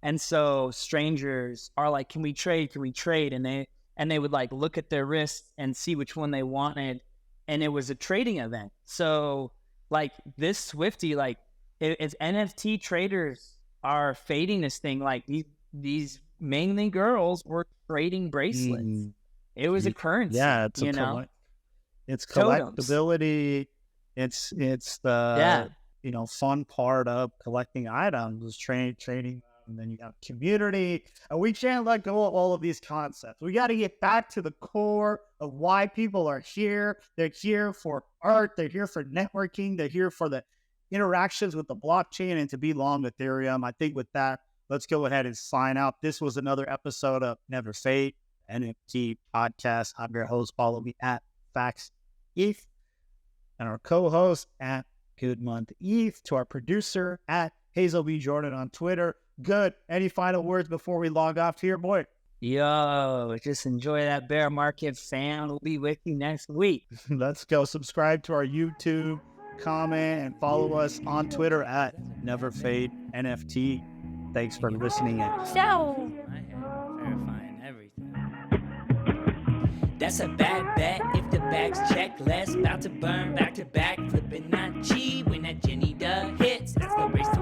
And so strangers are like, can we trade? And they would like look at their wrists and see which one they wanted. And it was a trading event. So like this Swiftie, like as NFT traders are fading this thing, like these mainly girls were trading bracelets. It was a currency. Yeah, it's it's collectability. It's the fun part of collecting items is trading. And then you have community, and we can't let go of all of these concepts. We got to get back to the core of why people are here. They're here for art. They're here for networking. They're here for the interactions with the blockchain and to be long Ethereum. I think with that, let's go ahead and sign out. This was another episode of Never Fade NFT podcast. I'm your host. Follow me at FaXx ETH and our co-host at Goodmontheth. To our producer at Hazel B. Jordan on Twitter. Good. Any final words before we log off here, boy? Yo, just enjoy that bear market, fam. We'll be with you next week. Let's go. Subscribe to our YouTube, comment, and follow us on Twitter at NeverFadeNFT. Thanks for listening in. So, verifying everything. That's a bad bet. If the bags check less, about to burn back to back, flipping not cheap when that Jenny duh hits. That's the race to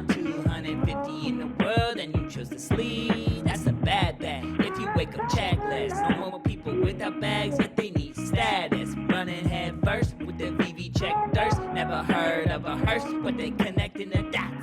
250 in the world, and you chose to sleep. That's a bad bet. If you wake up checkless, no more people without bags, yet they need status. Running head first with the VV check thirst. Never heard of a hearse, but they connecting the dots.